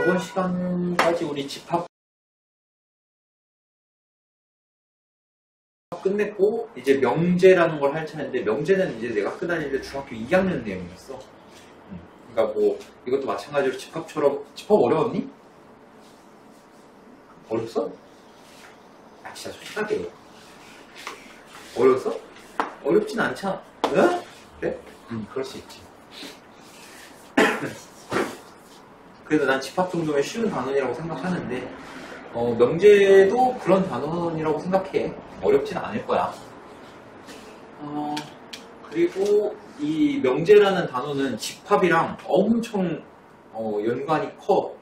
저번 시간까지 우리 집합 끝냈고 이제 명제라는 걸 할 차례인데, 명제는 이제 내가 학교 다닐 때 중학교 2학년 내용이었어. 그러니까 뭐 이것도 마찬가지로 집합처럼. 집합 어려웠니? 어렵어? 아 진짜 솔직하게 어려웠어? 어렵진 않잖아. 응? 그래? 그럴 수 있지. 그래도 난 집합 정도면 쉬운 단원이라고 생각하는데, 명제도 그런 단원이라고 생각해. 어렵진 않을 거야. 그리고 이 명제라는 단어는 집합이랑 엄청 연관이 커.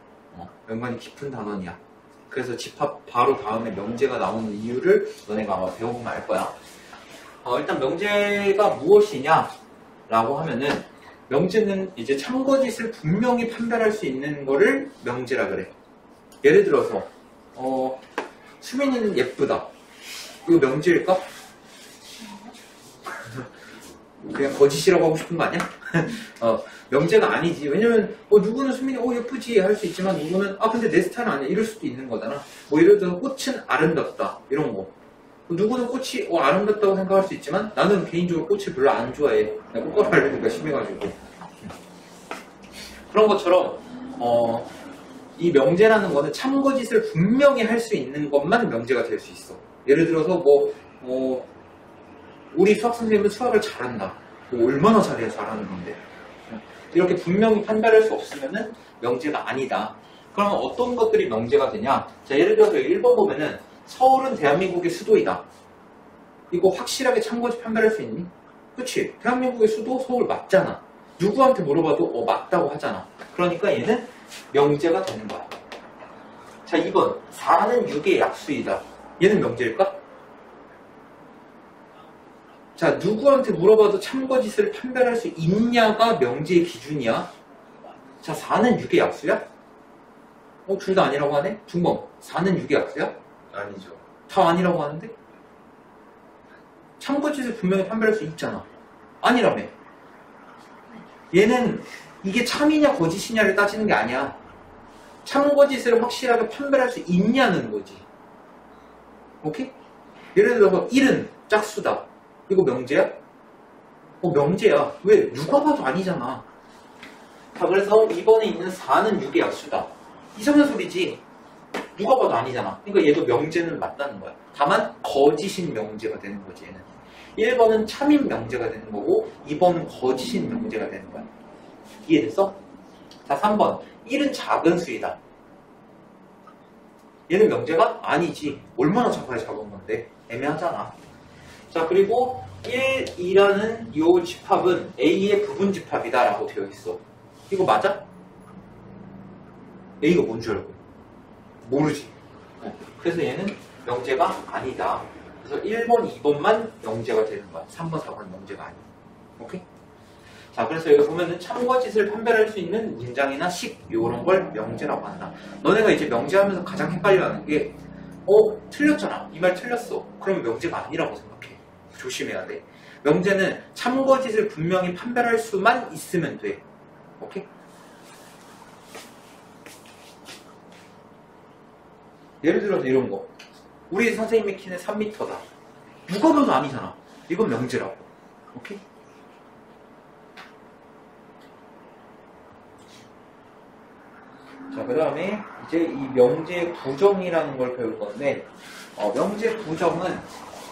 연관이 깊은 단원이야. 그래서 집합 바로 다음에 명제가 나오는 이유를 너네가 아마 배워보면 알 거야. 일단 명제가 무엇이냐 라고 하면은, 명제는 이제 참거짓을 분명히 판별할 수 있는 거를 명제라 그래. 예를 들어서 수민이는 예쁘다. 이거 명제일까? 그냥 거짓이라고 하고 싶은 거 아니야? 명제가 아니지. 왜냐면 누구는 수민이 예쁘지 할 수 있지만, 누구는 근데 내 스타일은 아니야 이럴 수도 있는 거잖아. 뭐 예를 들어서 꽃은 아름답다 이런 거. 누구는 꽃이 아름답다고 생각할 수 있지만, 나는 개인적으로 꽃을 별로 안 좋아해. 꽃가루 알레르기가 심해가지고. 그런 것처럼 이 명제라는 거는 참거짓을 분명히 할 수 있는 것만 명제가 될 수 있어. 예를 들어서 우리 수학 선생님은 수학을 잘한다. 얼마나 잘해야 잘하는 건데. 이렇게 분명히 판별할 수 없으면은 명제가 아니다. 그러면 어떤 것들이 명제가 되냐? 자, 예를 들어서 1번 보면은 서울은 대한민국의 수도이다. 이거 확실하게 참거짓 판별할 수 있니? 그치? 대한민국의 수도 서울 맞잖아. 누구한테 물어봐도 맞다고 하잖아. 그러니까 얘는 명제가 되는 거야. 자, 2번 4는 6의 약수이다. 얘는 명제일까? 자, 누구한테 물어봐도 참거짓을 판별할 수 있냐가 명제의 기준이야. 자, 4는 6의 약수야? 둘 다 아니라고 하네? 중범 4는 6의 약수야? 아니죠. 다 아니라고 하는데? 참거짓을 분명히 판별할 수 있잖아. 아니라며. 얘는 이게 참이냐 거짓이냐를 따지는 게 아니야. 참거짓을 확실하게 판별할 수 있냐는 거지. 오케이? 예를 들어서 1은 짝수다. 이거 명제야? 명제야. 왜? 누가 봐도 아니잖아. 자, 그래서 이번에 있는 4는 6의 약수다. 이상한 소리지. 누가 봐도 아니잖아. 그러니까 얘도 명제는 맞다는 거야. 다만 거짓인 명제가 되는 거지, 얘는. 1번은 참인 명제가 되는 거고, 2번은 거짓인 명제가 되는 거야. 이해됐어? 자, 3번 1은 작은 수이다. 얘는 명제가 아니지. 얼마나 작아야 작은 건데. 애매하잖아. 자, 그리고 1, 2라는 이 집합은 A의 부분 집합이다 라고 되어 있어. 이거 맞아? A가 뭔 줄 알고? 모르지. 그래서 얘는 명제가 아니다. 그래서 1번, 2번만 명제가 되는 거야. 3번, 4번 명제가 아니야. 오케이? 자, 그래서 여기 보면은 참거짓을 판별할 수 있는 문장이나 식, 요런 걸 명제라고 한다. 너네가 이제 명제하면서 가장 헷갈려하는 게, 틀렸잖아. 이 말 틀렸어. 그러면 명제가 아니라고 생각해. 조심해야 돼. 명제는 참거짓을 분명히 판별할 수만 있으면 돼. 오케이? 예를 들어서 이런 거. 우리 선생님의 키는 3m다. 누가 봐도 아니잖아. 이건 명제라고. 오케이? 자, 그 다음에 이제 이 명제 부정이라는 걸 배울 건데, 명제 부정은,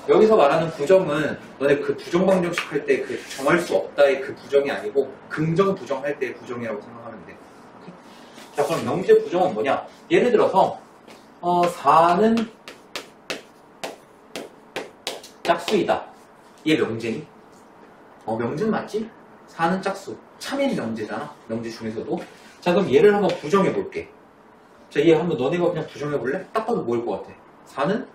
여기서 말하는 부정은 너네 그 부정방정식 할 때 그 정할 수 없다의 그 부정이 아니고 긍정 부정할 때의 부정이라고 생각하면 돼. 오케이? 자, 그럼 명제 부정은 뭐냐? 예를 들어서 4는 짝수이다. 얘 명제니? 명제는 맞지? 4는 짝수. 참인 명제잖아. 명제 중에서도. 자, 그럼 얘를 한번 부정해 볼게. 자, 얘 한번 너네가 그냥 부정해 볼래? 딱 봐도 뭐일 것 같아? 4는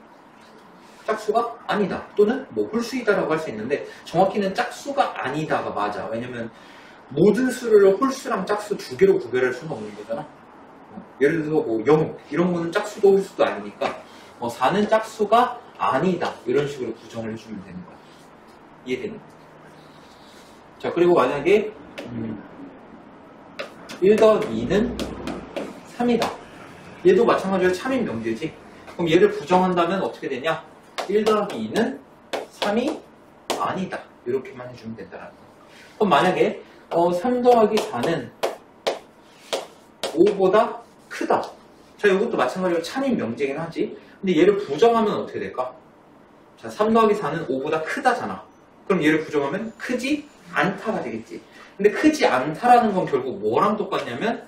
짝수가 아니다. 또는 뭐 홀수이다라고 할 수 있는데, 정확히는 짝수가 아니다가 맞아. 왜냐면 모든 수를 홀수랑 짝수 두 개로 구별할 수는 없는 거잖아. 예를 들어서 뭐 0 이런 거는 짝수도 홀수도 아니니까 4는 짝수가 아니다. 이런 식으로 부정을 해주면 되는 거야. 이해되니? 자, 그리고 만약에 1 더하기 2는 3이다. 얘도 마찬가지로 참인 명제지. 그럼 얘를 부정한다면 어떻게 되냐? 1 더하기 2는 3이 아니다. 이렇게만 해주면 된다는 거. 그럼 만약에 3 더하기 4는 5보다 크다. 자, 이것도 마찬가지로 참인 명제긴 하지. 근데 얘를 부정하면 어떻게 될까? 자, 3 더하기 4는 5보다 크다잖아. 그럼 얘를 부정하면 크지 않다가 되겠지. 근데 크지 않다라는 건 결국 뭐랑 똑같냐면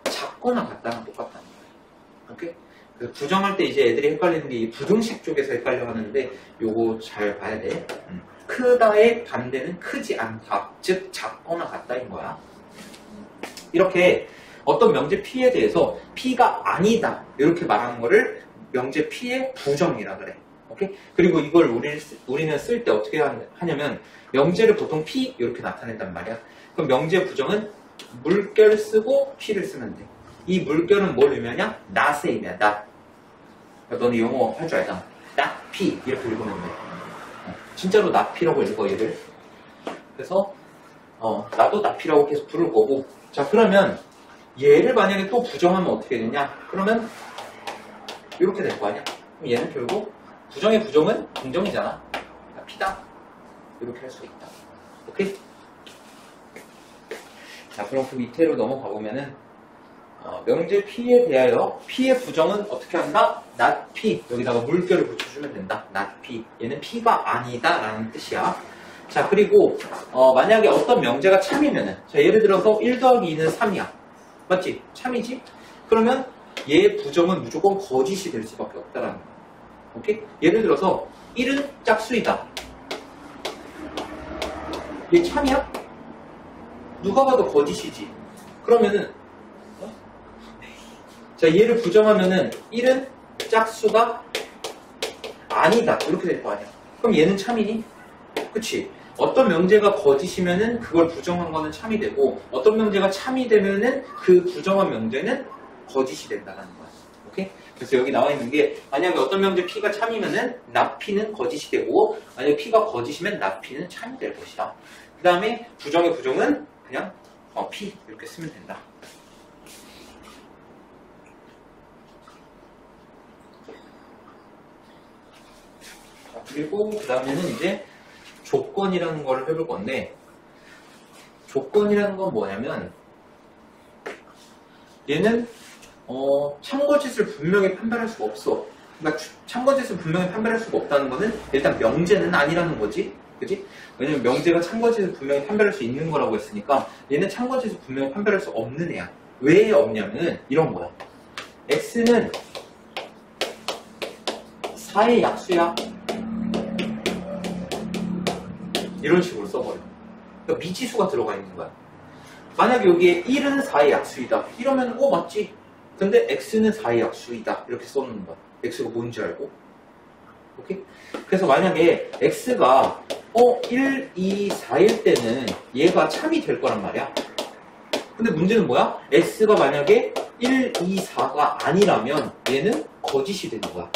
작거나 같다랑 똑같다는 거야. 오케이? 그래서 부정할 때 이제 애들이 헷갈리는 게 이 부등식 쪽에서 헷갈려 하는데 요거 잘 봐야 돼. 크다의 반대는 크지 않다. 즉 작거나 같다인 거야. 이렇게 어떤 명제 P에 대해서 P가 아니다 이렇게 말하는 거를 명제 P의 부정이라 그래. 오케이? 그리고 이걸 우리는 쓸 때 어떻게 하냐면 명제를 보통 P 이렇게 나타낸단 말이야. 그럼 명제 부정은 물결 쓰고 P를 쓰면 돼. 이 물결은 뭘 의미하냐? not의 의미야. not. 너는 영어 할 줄 알잖아. not P 이렇게 읽으면 돼. 진짜로 not P라고 읽어 얘를. 그래서 나도 not P라고 계속 부를 거고. 자, 그러면 얘를 만약에 또 부정하면 어떻게 되냐? 그러면 이렇게 될 거 아니야? 그럼 얘는 결국 부정의 부정은 긍정이잖아. P다. 이렇게 할 수 있다. 오케이? 자, 그럼 그 밑으로 넘어가 보면은 명제 P에 대하여 P의 부정은 어떻게 한다? not P. 여기다가 물결을 붙여주면 된다. not P. 얘는 P가 아니다 라는 뜻이야. 자, 그리고 만약에 어떤 명제가 참이면은, 자, 예를 들어서 1 더하기 2는 3이야. 맞지? 참이지? 그러면 얘의 부정은 무조건 거짓이 될 수밖에 없다라는 거야. 오케이? 예를 들어서 1은 짝수이다. 얘 참이야? 누가 봐도 거짓이지. 그러면은 자, 얘를 부정하면은 1은 짝수가 아니다. 이렇게 될 거 아니야. 그럼 얘는 참이니? 그치? 어떤 명제가 거짓이면은 그걸 부정한 거는 참이 되고, 어떤 명제가 참이 되면은 그 부정한 명제는 거짓이 된다는 거야. 오케이? 그래서 여기 나와 있는 게, 만약에 어떤 명제 P가 참이면은 not P는 거짓이 되고, 만약에 P가 거짓이면 not P는 참이 될 것이다. 그 다음에 부정의 부정은 그냥 P 이렇게 쓰면 된다. 그리고 그 다음에는 이제 조건이라는 걸 해볼 건데, 조건이라는 건 뭐냐면 얘는 참거짓을 분명히 판별할 수가 없어. 그러니까 참거짓을 분명히 판별할 수가 없다는 거는 일단 명제는 아니라는 거지. 그치? 왜냐면 명제가 참거짓을 분명히 판별할 수 있는 거라고 했으니까 얘는 참거짓을 분명히 판별할 수 없는 애야. 왜 없냐면은 이런 거야. x는 4의 약수야. 이런 식으로 써버려. 그러니까 미지수가 들어가 있는 거야. 만약에 여기에 1은 4의 약수이다. 이러면 맞지? 근데 x는 4의 약수이다. 이렇게 써놓는 거야. x가 뭔지 알고. 오케이? 그래서 만약에 x가 1, 2, 4일 때는 얘가 참이 될 거란 말이야. 근데 문제는 뭐야? x가 만약에 1, 2, 4가 아니라면 얘는 거짓이 되는 거야.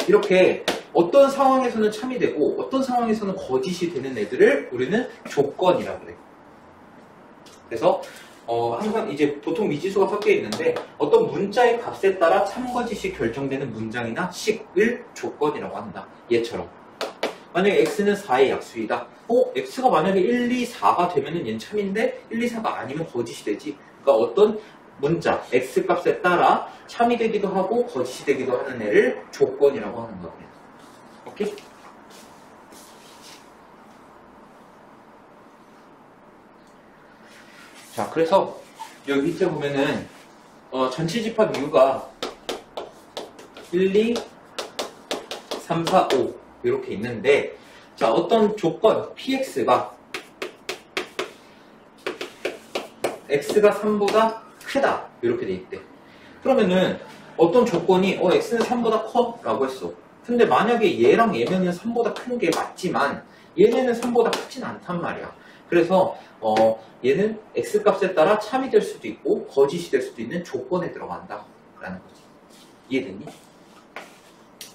이렇게 어떤 상황에서는 참이 되고 어떤 상황에서는 거짓이 되는 애들을 우리는 조건이라고 그래. 그래서 항상 이제 보통 미지수가 섞여 있는데 어떤 문자의 값에 따라 참거짓이 결정되는 문장이나 식을 조건이라고 한다. 얘처럼. 만약에 x는 4의 약수이다. x가 만약에 1, 2, 4가 되면은 얘는 참인데 1, 2, 4가 아니면 거짓이 되지. 그러니까 어떤 문자, x 값에 따라 참이 되기도 하고 거짓이 되기도 하는 애를 조건이라고 하는 거거든요. 오케이? 자, 그래서 여기 밑에 보면은 전체 집합 이유가 1, 2, 3, 4, 5 이렇게 있는데, 자, 어떤 조건 px가 x가 3보다 크다 이렇게 돼 있대. 그러면은 어떤 조건이 x는 3보다 커 라고 했어. 근데 만약에 얘랑 얘면은 3보다 큰 게 맞지만 얘네는 3보다 크진 않단 말이야. 그래서 얘는 x 값에 따라 참이 될 수도 있고 거짓이 될 수도 있는 조건에 들어간다 라는 거지. 이해됐니?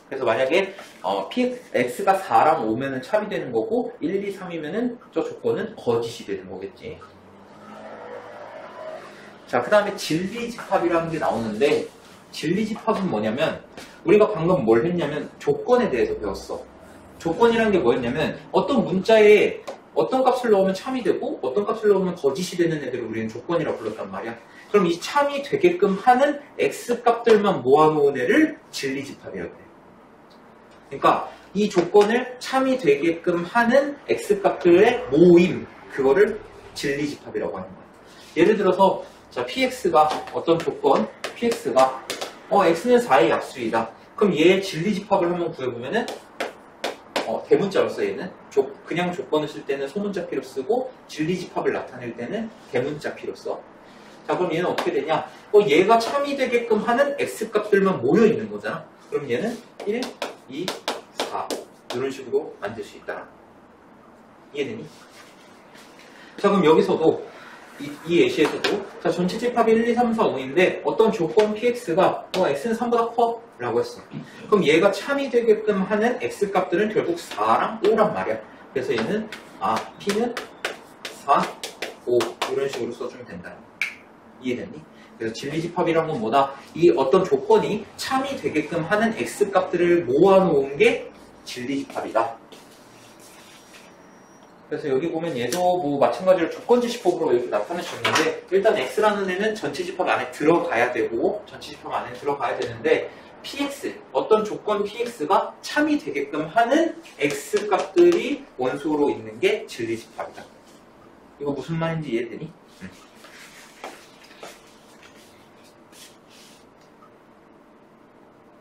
그래서 만약에 x가 4랑 5면은 참이 되는 거고 1, 2, 3이면은 저 조건은 거짓이 되는 거겠지. 자, 그 다음에 진리집합이라는 게 나오는데, 진리집합은 뭐냐면, 우리가 방금 뭘 했냐면, 조건에 대해서 배웠어. 조건이라는 게 뭐였냐면, 어떤 문자에 어떤 값을 넣으면 참이 되고, 어떤 값을 넣으면 거짓이 되는 애들을 우리는 조건이라고 불렀단 말이야. 그럼 이 참이 되게끔 하는 X값들만 모아놓은 애를 진리집합이라고 해. 그러니까, 이 조건을 참이 되게끔 하는 X값들의 모임, 그거를 진리집합이라고 하는 거야. 예를 들어서, 자, PX가 어떤 조건, PX가, X는 4의 약수이다. 그럼 얘의 진리집합을 한번 구해보면은, 대문자로 써, 얘는. 그냥 조건을 쓸 때는 소문자 P로 쓰고, 진리집합을 나타낼 때는 대문자 P로 써. 자, 그럼 얘는 어떻게 되냐? 얘가 참이 되게끔 하는 X값들만 모여있는 거잖아. 그럼 얘는 1, 2, 4. 이런 식으로 만들 수 있다. 이해되니? 자, 그럼 여기서도, 이 예시에서도, 자, 전체 집합이 1, 2, 3, 4, 5인데, 어떤 조건 PX가, X는 3보다 커? 라고 했어. 그럼 얘가 참이 되게끔 하는 X값들은 결국 4랑 5란 말이야. 그래서 얘는, P는 4, 5. 이런 식으로 써주면 된다. 이해됐니? 그래서 진리집합이란 건 뭐다? 이 어떤 조건이 참이 되게끔 하는 X값들을 모아놓은 게 진리집합이다. 그래서 여기 보면 얘도 뭐 마찬가지로 조건지시법으로 이렇게 나타낼 수 있는데, 일단 X라는 애는 전체 집합 안에 들어가야 되고, 전체 집합 안에 들어가야 되는데, PX, 어떤 조건 PX가 참이 되게끔 하는 X값들이 원소로 있는 게 진리집합이다. 이거 무슨 말인지 이해되니?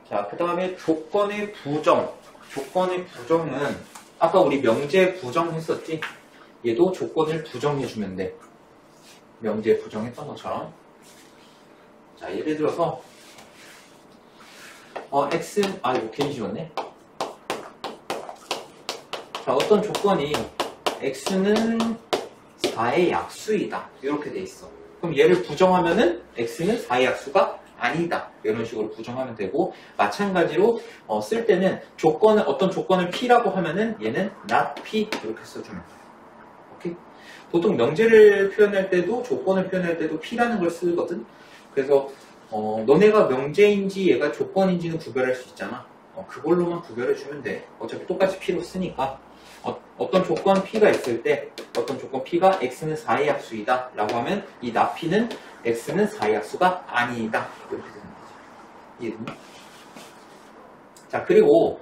자, 그 다음에 조건의 부정. 조건의 부정은 아까 우리 명제 부정했었지? 얘도 조건을 부정해주면 돼. 명제 부정했던 것처럼. 자, 예를 들어서 X, 이거 괜히 지웠네. 자, 어떤 조건이 X는 4의 약수이다. 이렇게 돼 있어. 그럼 얘를 부정하면은 X는 4의 약수가 아니다. 이런 식으로 부정하면 되고, 마찬가지로 쓸 때는 어떤 조건을 P라고 하면은 얘는 not P 이렇게 써주면 돼요. 오케이? 보통 명제를 표현할 때도 조건을 표현할 때도 P라는 걸 쓰거든. 그래서 너네가 명제인지 얘가 조건인지는 구별할 수 있잖아. 그걸로만 구별해주면 돼. 어차피 똑같이 P로 쓰니까. 어떤 조건 P가 있을 때, 어떤 조건 P가 X는 4의 약수이다 라고 하면 이 not P는 X는 4의 약수가 아니다. 이렇게 되는 거죠. 이해됐니? 자, 그리고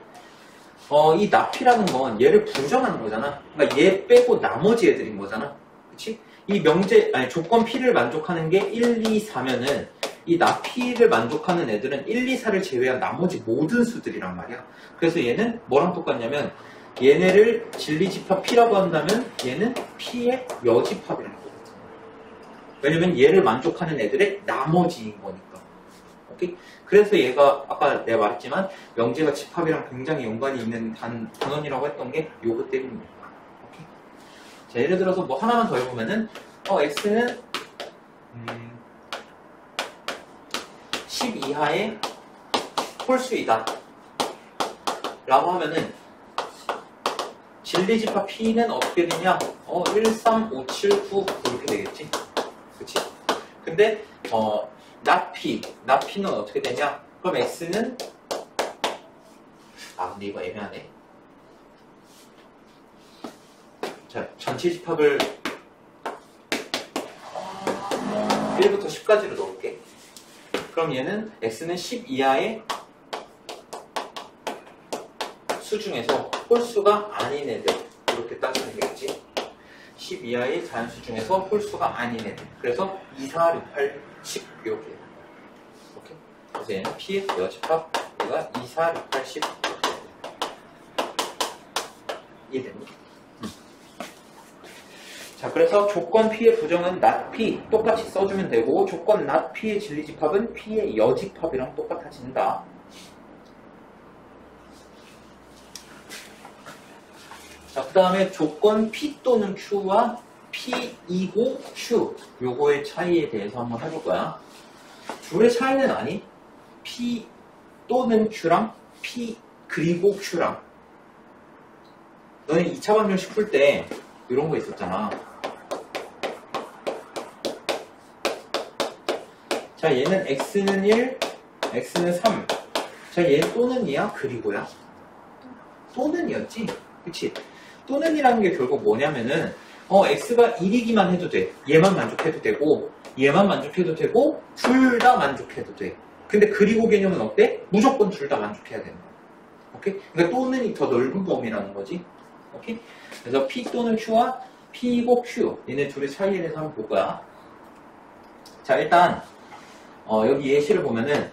이 not P라는 건 얘를 부정하는 거잖아. 그러니까 얘 빼고 나머지 애들인 거잖아. 그치? 이 조건 P를 만족하는 게 1, 2, 4면은 이 not P를 만족하는 애들은 1, 2, 4를 제외한 나머지 모든 수들이란 말이야. 그래서 얘는 뭐랑 똑같냐면 얘네를 진리집합 P라고 한다면 얘는 P의 여집합이라는 거거든. 왜냐면 얘를 만족하는 애들의 나머지인 거니까. 오케이? 그래서 얘가 아까 내가 말했지만 명제가 집합이랑 굉장히 연관이 있는 단원이라고 했던 게 요거 때문입니다. 오케이? 자, 예를 들어서 뭐 하나만 더 해보면은 X는 10 이하의 홀수이다 라고 하면은 진리집합 P는 어떻게 되냐? 1, 3, 5, 7, 9 이렇게 되겠지? 그치? 근데 not P는 어떻게 되냐? 그럼 X는 근데 이거 애매하네. 자, 전체 집합을 1부터 10까지로 넣을게. 그럼 얘는 X는 10 이하의 수 중에서 홀수가 아닌 애들 이렇게 따지면 되겠지. 10 이하의 자연수 중에서 홀수가 아닌 애들. 그래서 2, 4, 6, 8, 10 이렇게. 오케이? 그래서 얘는 P의 여집합 얘가 2, 4, 6, 8, 10 이해됐니? 자, 그래서 조건 P의 부정은 not P 똑같이 써주면 되고, 조건 not P의 진리집합은 P의 여집합이랑 똑같아진다. 자, 그 다음에 조건 P 또는 Q와 P이고 Q 요거의 차이에 대해서 한번 해볼 거야. 둘의 차이는 아니? P 또는 Q랑 P 그리고 Q랑. 너네 2차 방정식 풀 때 이런 거 있었잖아. 자, 얘는 x는 1, x는 3. 자, 얘는 또는 2야? 그리고야? 또는이었지? 그치? 또는이라는 게 결국 뭐냐면은 x가 1이기만 해도 돼. 얘만 만족해도 되고 얘만 만족해도 되고 둘 다 만족해도 돼. 근데 그리고 개념은 어때? 무조건 둘 다 만족해야 되는 거야. 오케이? 그러니까 또는이 더 넓은 범위라는 거지. 오케이? 그래서 p 또는 q와 p이고 q 얘네 둘의 차이에 대해서 한번 볼 거야. 자, 일단 여기 예시를 보면은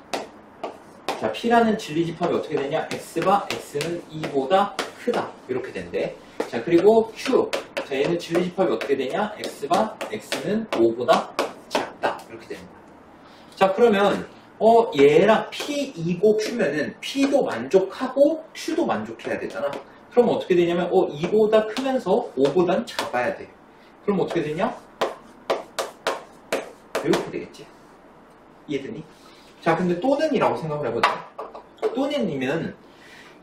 자, p라는 진리집합이 어떻게 되냐? x가 x는 2보다 크다 이렇게 된대. 자, 그리고 q 자, 얘는 진리집합이 어떻게 되냐? x가 x는 5보다 작다 이렇게 되는 거야. 자, 그러면 얘랑 p2고 q면은 p도 만족하고 q도 만족해야 되잖아. 그럼 어떻게 되냐면 2보다 크면서 5보단 작아야 돼. 그럼 어떻게 되냐? 이렇게 되겠지. 이해되니? 자, 근데 또는이라고 생각을 해보자. 또는이면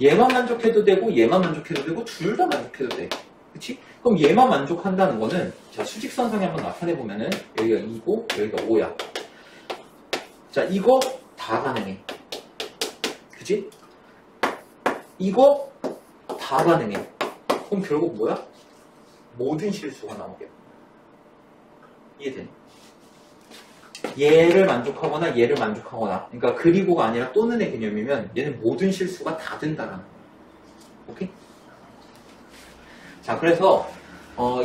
얘만 만족해도 되고 얘만 만족해도 되고 둘 다 만족해도 돼. 그치? 그럼 얘만 만족한다는 거는 자, 수직선상에 한번 나타내보면은 여기가 2고 여기가 5야. 자, 이거 다 가능해. 그치? 이거 다 가능해. 그럼 결국 뭐야? 모든 실수가 나오게. 이해되니? 얘를 만족하거나 얘를 만족하거나 그러니까 그리고가 아니라 또는의 개념이면 얘는 모든 실수가 다 된다라는 거야. 오케이? 자, 그래서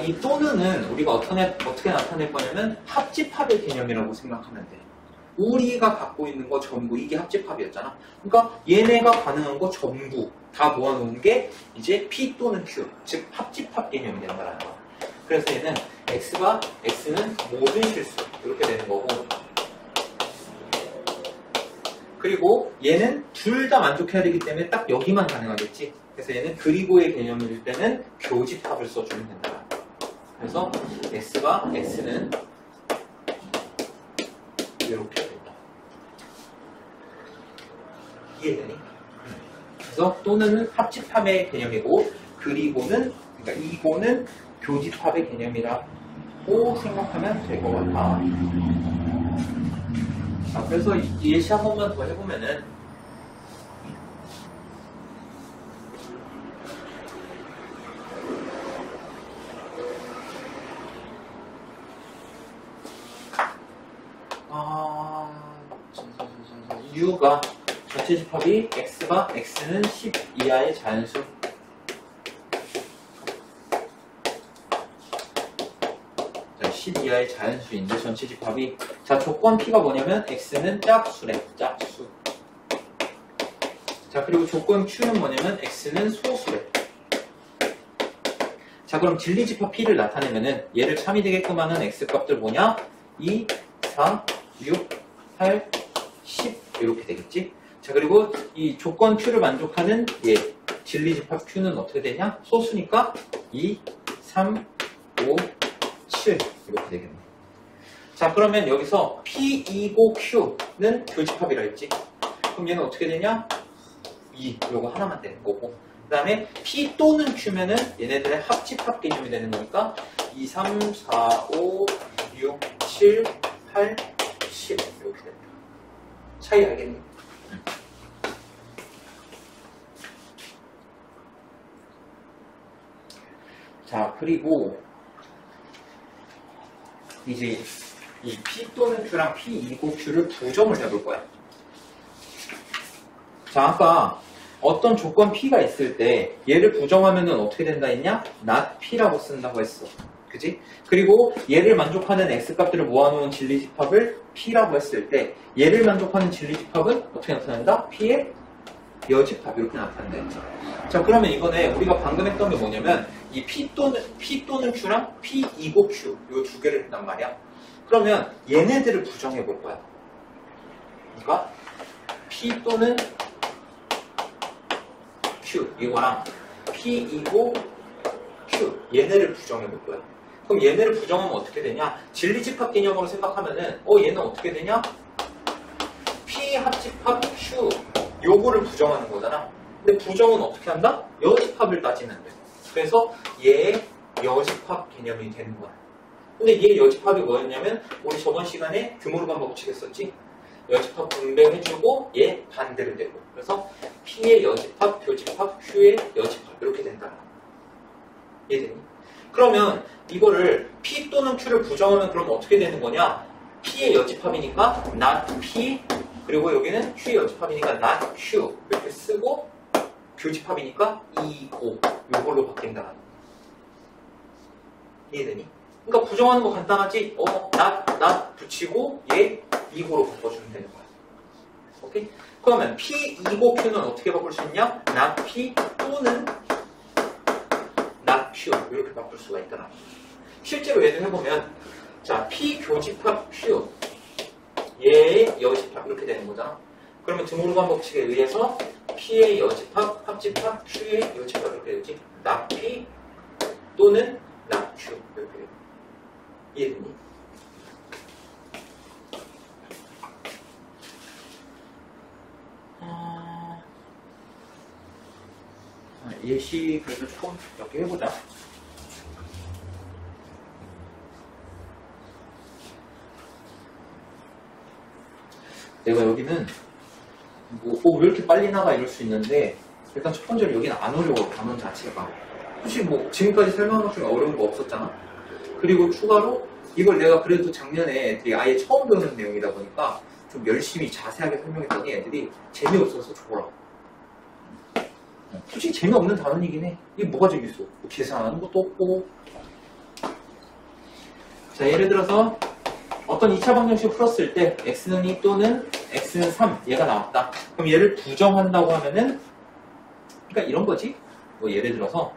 이 또는은 우리가 어떻게 나타낼 거냐면 합집합의 개념이라고 생각하면 돼. 우리가 갖고 있는 거 전부 이게 합집합이었잖아. 그러니까 얘네가 가능한 거 전부 다 모아놓은 게 이제 P 또는 Q, 즉 합집합 개념이 된다는 거야. 그래서 얘는 x는 모든 실수 이렇게 되는 거고, 그리고 얘는 둘 다 만족해야 되기 때문에 딱 여기만 가능하겠지. 그래서 얘는 그리고의 개념일 때는 교집합을 써주면 된다. 그래서 x는 이렇게 된다. 이해되니? 그래서 또는 합집합의 개념이고, 그리고는 그러니까 이고는 교집합의 개념이라고 생각하면 될 것 같아. 자, 그래서 예시 한 번만 더 해보면은 U가 전체 집합이 X가 X는 10 이하의 자연수, 자, 10 이하의 자연수인데 전체 집합이, 자, 조건 P가 뭐냐면 X는 짝수래, 짝수. 자, 그리고 조건 Q는 뭐냐면 X는 소수래. 자, 그럼 진리집합 P를 나타내면은 얘를 참이 되게끔 하는 X값들 뭐냐? 2, 4, 6, 8, 10 이렇게 되겠지? 자, 그리고 이 조건 Q를 만족하는 얘 진리집합 Q는 어떻게 되냐? 소수니까 2, 3, 5, 7 이렇게 되겠네. 자, 그러면 여기서 P2고 Q는 교집합이라 했지? 그럼 얘는 어떻게 되냐? 2, 요거 하나만 되는 거고, 그 다음에 P 또는 Q면은 얘네들의 합집합 개념이 되는 거니까 2, 3, 4, 5, 6, 7, 8, 10 이렇게 됩니다. 차이 알겠니? 자, 그리고 이제 이 P 또는 Q랑 P2고 Q를 부정을 해볼 거야. 자, 아까 어떤 조건 P가 있을 때 얘를 부정하면은 어떻게 된다 했냐? not P라고 쓴다고 했어. 그지? 그리고 얘를 만족하는 X값들을 모아놓은 진리집합을 P라고 했을 때 얘를 만족하는 진리집합은 어떻게 나타난다? P의 여집합 이렇게 나타난다 했죠. 자, 그러면 이번에 우리가 방금 했던 게 뭐냐면 이 P 또는 Q랑 P2고 Q 이 두 개를 했단 말이야. 그러면 얘네들을 부정해 볼 거야. 그러니까 P 또는 Q 이거랑 P2고 Q 얘네를 부정해 볼 거야. 그럼 얘네를 부정하면 어떻게 되냐? 진리집합 개념으로 생각하면은 얘는 어떻게 되냐? P 합집합 Q 요거를 부정하는 거잖아. 근데 부정은 어떻게 한다? 여집합을 따지면 돼. 그래서 얘의 여집합 개념이 되는 거야. 근데 얘의 여집합이 뭐였냐면 우리 저번 시간에 규모로 반복칙 했었지? 여집합 분배해주고 얘 반대로 되고 그래서 P의 여집합, 교집합, Q의 여집합 이렇게 된다. 이해되니? 그러면 이거를 P 또는 Q를 부정하면 그럼 어떻게 되는 거냐? P의 여집합이니까 not P 그리고 여기는 Q의 여집합이니까 not Q 이렇게 쓰고 교집합이니까 2, 5 이걸로 바뀐다. 이해되니? 그러니까 부정하는 거 간단하지? not 붙이고 얘 2고로 바꿔주면 되는 거야. 오케이? 그러면 P, 2고, Q는 어떻게 바꿀 수 있냐? not P 또는 not Q 이렇게 바꿀 수가 있더라. 실제로 예를 해보면 자 P 교집합 Q 얘의 여집합 이렇게 되는 거잖아. 그러면 드몰간 법칙에 의해서 P의 여집합, 합집합, Q의 여집합 이렇게 되지. not P 또는 not Q 이렇게 되고. 이해되니? 예시 그래도 조금 몇 개 해보자. 내가 여기는 왜 이렇게 빨리 나가 이럴 수 있는데 일단 첫 번째로 여기는 안 어려워. 단원 자체가 솔직히 지금까지 설명한 것 중에 어려운 거 없었잖아. 그리고 추가로 이걸 내가 그래도 작년에 되게 아예 처음 배우는 내용이다 보니까 좀 열심히 자세하게 설명했더니 애들이 재미없어서 좋아. 솔직히 재미없는 단원이긴 해. 이게 뭐가 재밌어? 계산하는 것도 없고. 자 예를 들어서 어떤 2차 방정식을 풀었을 때 x는 2 또는 x는 3 얘가 나왔다. 그럼 얘를 부정한다고 하면은 그러니까 이런 거지. 예를 들어서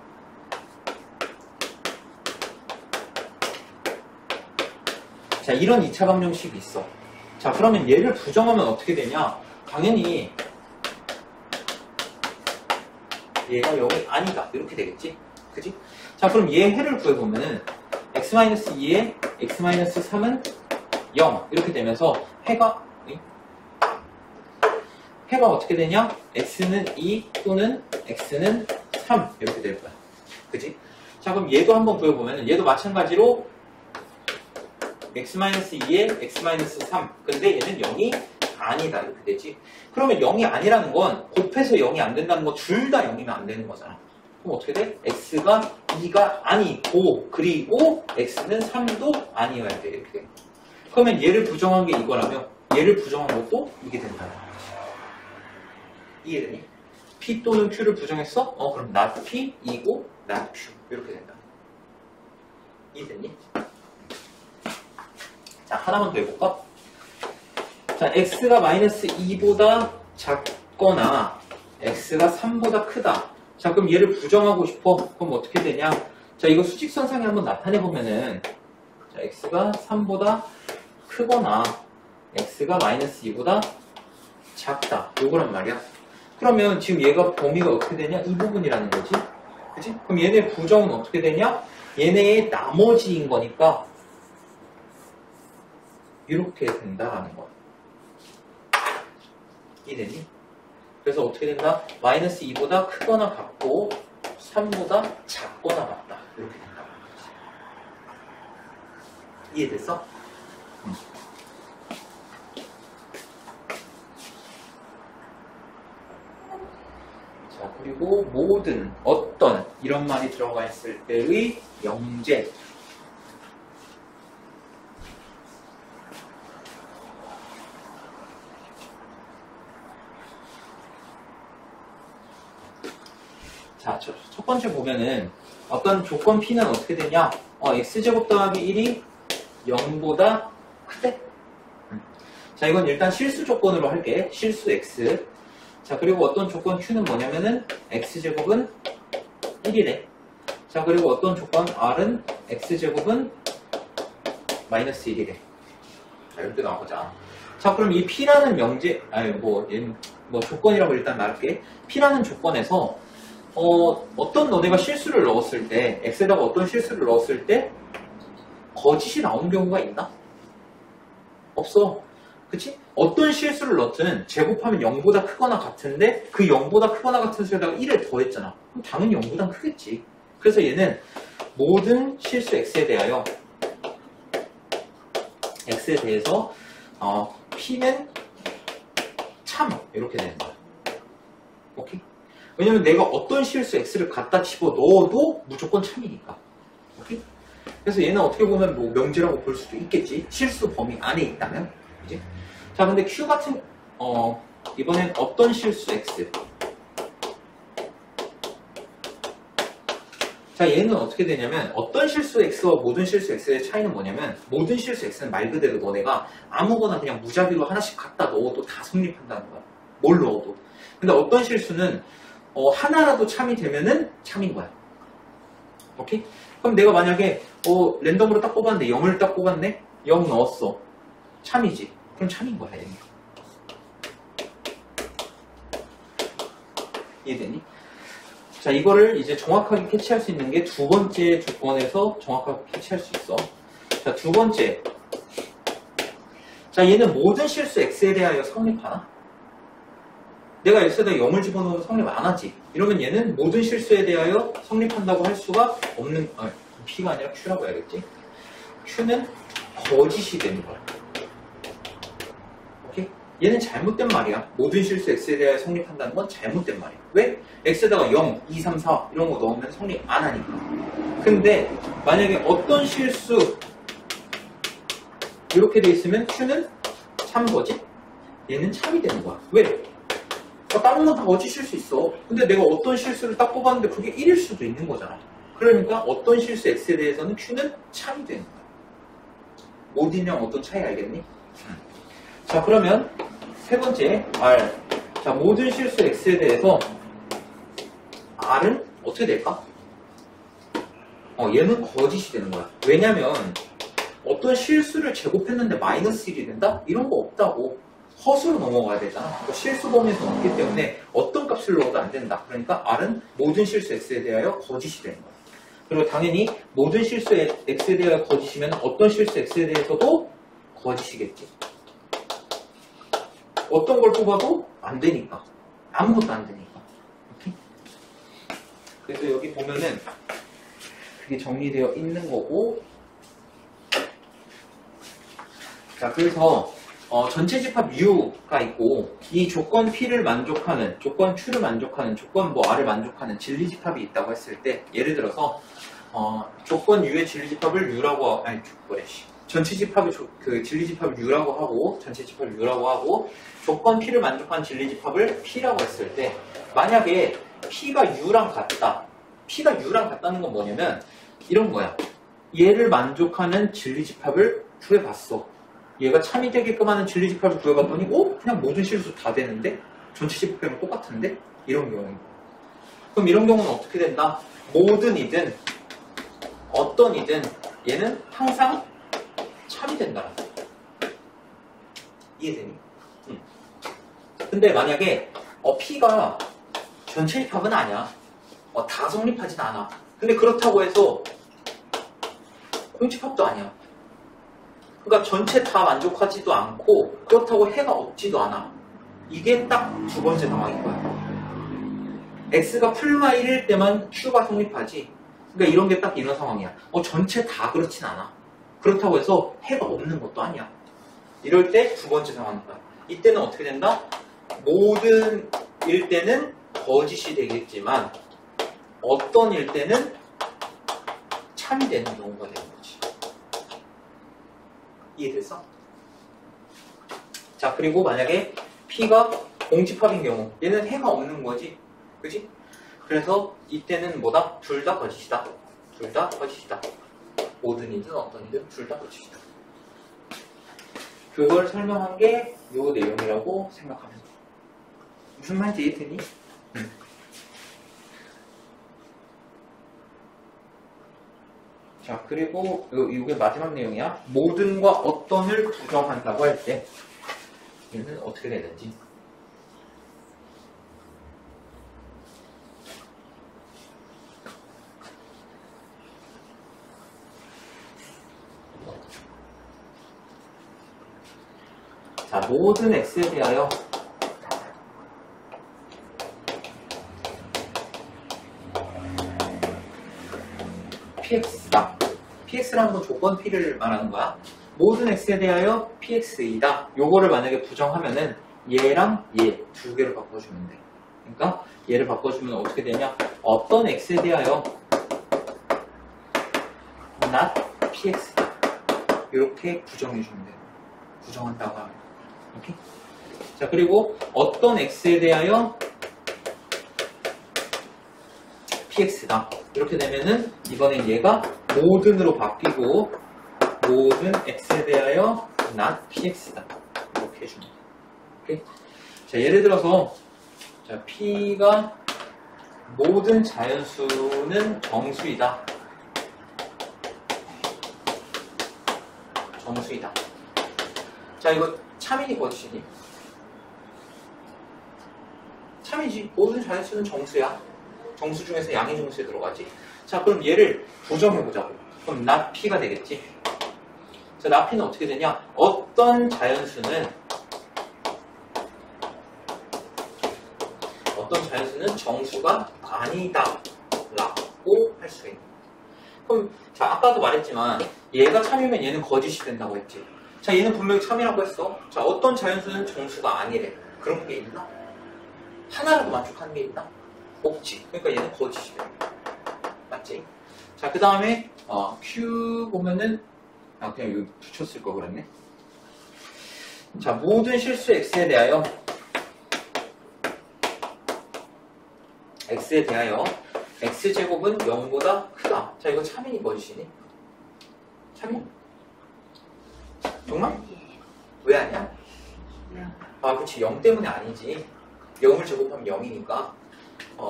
자 이런 2차 방정식이 있어. 자 그러면 얘를 부정하면 어떻게 되냐? 당연히 얘가 0이 아니다 이렇게 되겠지. 그지? 자 그럼 얘 해를 구해보면은 x-2에 x-3은 0 이렇게 되면서 해가 어떻게 되냐? x는 2 또는 x는 3 이렇게 될 거야. 그지? 자 그럼 얘도 한번 구해보면은 얘도 마찬가지로 x-2에 x-3 근데 얘는 0이 아니다 이렇게 되지. 그러면 0이 아니라는 건 곱해서 0이 안 된다는 거 둘 다 0이면 안 되는 거잖아. 그럼 어떻게 돼? x가 2가 아니고 그리고 x는 3도 아니어야 돼 이렇게 돼. 그러면 얘를 부정한 게 이거라면 얘를 부정한 것도 이게 된다. 이해되니? P 또는 Q를 부정했어? 그럼 not P, 이고 not Q 이렇게 된다. 이해되니? 자 하나만 더 해볼까? 자 x가 마이너스 2보다 작거나 x가 3보다 크다. 자 그럼 얘를 부정하고 싶어. 그럼 어떻게 되냐? 자 이거 수직선상에 한번 나타내보면은 자 x가 3보다 크거나 x가 마이너스 2보다 작다. 요거란 말이야. 그러면 지금 얘가 범위가 어떻게 되냐? 이 부분이라는 거지. 그치? 그럼 얘네 부정은 어떻게 되냐? 얘네의 나머지인 거니까 이렇게 된다라는 거야. 이해되니? 그래서 어떻게 된다? 마이너스 2보다 크거나 같고 3보다 작거나 같다. 이렇게 된다. 이해됐어? 자, 그리고 모든, 어떤 이런 말이 들어가 있을 때의 영제. 자, 첫 번째 보면은 어떤 조건 P는 어떻게 되냐? x제곱 더하기 1이 0보다 크대. 자, 이건 일단 실수 조건으로 할게. 실수 x. 자, 그리고 어떤 조건 Q는 뭐냐면은 x제곱은 1이래. 자, 그리고 어떤 조건 R은 x제곱은 마이너스 1이래. 자, 이렇게 나오자. 자, 그럼 이 P라는 명제, 조건이라고 일단 말할게. P라는 조건에서 어떤 너네가 실수를 넣었을 때, x에다가 어떤 실수를 넣었을 때 거짓이 나오는 경우가 있나? 없어. 그치? 어떤 실수를 넣든 제곱하면 0보다 크거나 같은데 그 0보다 크거나 같은 수에다가 1을 더했잖아. 그럼 당연히 0보다 크겠지. 그래서 얘는 모든 실수 x에 대하여 X에 대해서 P는 참 이렇게 되는 거야. 오케이? 왜냐면 내가 어떤 실수 x를 갖다 집어넣어도 무조건 참이니까. 오케이? 그래서 얘는 어떻게 보면 뭐 명제라고 볼 수도 있겠지. 실수 범위 안에 있다면. 그치? 자, 근데 q 같은 이번엔 어떤 실수 x. 자, 얘는 어떻게 되냐면 어떤 실수 x와 모든 실수 x의 차이는 뭐냐면 모든 실수 x는 말 그대로 너네가 아무거나 그냥 무작위로 하나씩 갖다 넣어도 다 성립한다는 거야. 뭘 넣어도. 근데 어떤 실수는 하나라도 참이 되면은 참인 거야. 오케이? 그럼 내가 만약에 랜덤으로 딱 뽑았는데 0을 딱 뽑았네? 0 넣었어. 참이지. 그럼 참인 거야. 얘는. 이해되니? 자, 이거를 이제 정확하게 캐치할 수 있는 게 두 번째 조건에서 정확하게 캐치할 수 있어. 자, 두 번째. 자, 얘는 모든 실수 x에 대하여 성립하나? 내가 x에다 0을 집어넣으면 성립 안 하지. 이러면 얘는 모든 실수에 대하여 성립한다고 할 수가 없는, p가 아니라 q라고 해야겠지? q는 거짓이 되는 거야. 오케이? 얘는 잘못된 말이야. 모든 실수 x에 대하여 성립한다는 건 잘못된 말이야. 왜? x에다가 0, 2, 3, 4 이런 거 넣으면 성립 안 하니까. 근데 만약에 어떤 실수 이렇게 돼 있으면 q는 참 거짓? 얘는 참이 되는 거야. 왜? 다른 건 다 거짓일 수 있어. 근데 내가 어떤 실수를 딱 뽑았는데 그게 1일 수도 있는 거잖아. 그러니까 어떤 실수 x에 대해서는 q는 참이 되는 거야. 모든이랑 어떤 차이 알겠니? 자, 그러면 세 번째 R. 자, 모든 실수 x에 대해서 R은 어떻게 될까? 얘는 거짓이 되는 거야. 왜냐면 어떤 실수를 제곱했는데 마이너스 1이 된다? 이런 거 없다고. 허수로 넘어가야 되잖아. 그러니까 실수 범위에서 없기 때문에 어떤 값을 넣어도 안 된다. 그러니까 R은 모든 실수 x에 대하여 거짓이 되는 거야. 그리고 당연히 모든 실수 x에 대하여 거짓이면 어떤 실수 x에 대해서도 거짓이겠지. 어떤 걸 뽑아도 안 되니까. 아무것도 안 되니까. 오케이? 그래서 여기 보면은 그게 정리되어 있는 거고. 자, 그래서 전체 집합 U가 있고 이 조건 P를 만족하는, 조건 Q를 만족하는, 조건 뭐 R을 만족하는 진리 집합이 있다고 했을 때 예를 들어서 조건 U의 진리 집합을 U라고 전체 집합의 그 진리 집합을 U라고 하고 전체 집합을 U라고 하고 조건 P를 만족하는 진리 집합을 P라고 했을 때 만약에 P가 U랑 같다. P가 U랑 같다는 건 뭐냐면 이런 거야. 얘를 만족하는 진리 집합을 구해봤어. 얘가 참이 되게끔 하는 진리 집합을 구해봤더니 그냥 모든 실수 다 되는데? 전체 집합이랑 똑같은데? 이런 경우인 거야. 그럼 이런 경우는 어떻게 된다? 모든 이든 어떤 이든 얘는 항상 참이 된다. 이해되니? 근데 만약에 P가 전체 집합은 아니야. 다 성립하진 않아. 근데 그렇다고 해서 공집합도 아니야. 그러니까 전체 다 만족하지도 않고 그렇다고 해가 없지도 않아. 이게 딱 두 번째 상황인 거야. x가 풀마 1일 때만 q가 성립하지. 그러니까 이런 게 딱 이런 상황이야. 전체 다 그렇진 않아. 그렇다고 해서 해가 없는 것도 아니야. 이럴 때 두 번째 상황인 거야. 이때는 어떻게 된다? 모든 일 때는 거짓이 되겠지만 어떤 일 때는 참이 되는 경우가 되는 거지. 이해됐어? 자, 그리고 만약에 P가 공집합인 경우 얘는 해가 없는 거지. 그지? 그래서 이때는 뭐다? 둘 다 거짓이다. 둘 다 거짓이다. 모든 이든 어떤 이든 둘 다 거짓이다. 그걸 설명한 게 요 내용이라고 생각하면 돼. 무슨 말인지 이해되니? 자, 그리고 이게 마지막 내용이야. 모든과 어떤을 부정한다고 할 때 얘는 어떻게 되는지. 자, 모든 x에 대하여 px다. px라는 건 조건 p를 말하는 거야. 모든 x에 대하여 px이다. 요거를 만약에 부정하면은 얘랑 얘 두 개를 바꿔주면 돼. 그러니까 얘를 바꿔주면 어떻게 되냐? 어떤 x에 대하여 not px다. 이렇게 부정해주면 돼. 부정한다고 하면. 오케이? 자, 그리고 어떤 x에 대하여 px다. 이렇게 되면은 이번엔 얘가 모든으로 바뀌고 모든 x에 대하여 not px다. 이렇게 해주면 돼. 오케이? 자, 예를 들어서 자, p가 모든 자연수는 정수이다. 정수이다. 자, 이거 참이니 거짓이니? 참이지. 모든 자연수는 정수야. 정수 중에서 양의 정수에 들어가지. 자, 그럼 얘를 부정해보자고. 그럼 not p가 되겠지. 자, not p는 어떻게 되냐? 어떤 자연수는 정수가 아니다 라고 할 수가 있는 거야. 그럼 자, 아까도 말했지만 얘가 참이면 얘는 거짓이 된다고 했지. 자, 얘는 분명히 참이라고 했어. 자, 어떤 자연수는 정수가 아니래. 그런 게 있나? 하나라도 만족하는 게 있나? 없지. 그러니까 얘는 거짓이 돼. 맞지? 자, 그 다음에 Q 보면은 그냥 여기 붙였을 거 그랬네. 자, 모든 실수 X에 대하여 X제곱은 0보다 크다. 자, 이거 참이니 거짓이니? 참이? 정말? 왜 아니야? 아, 그치. 0 때문에 아니지. 0을 제곱하면 0이니까.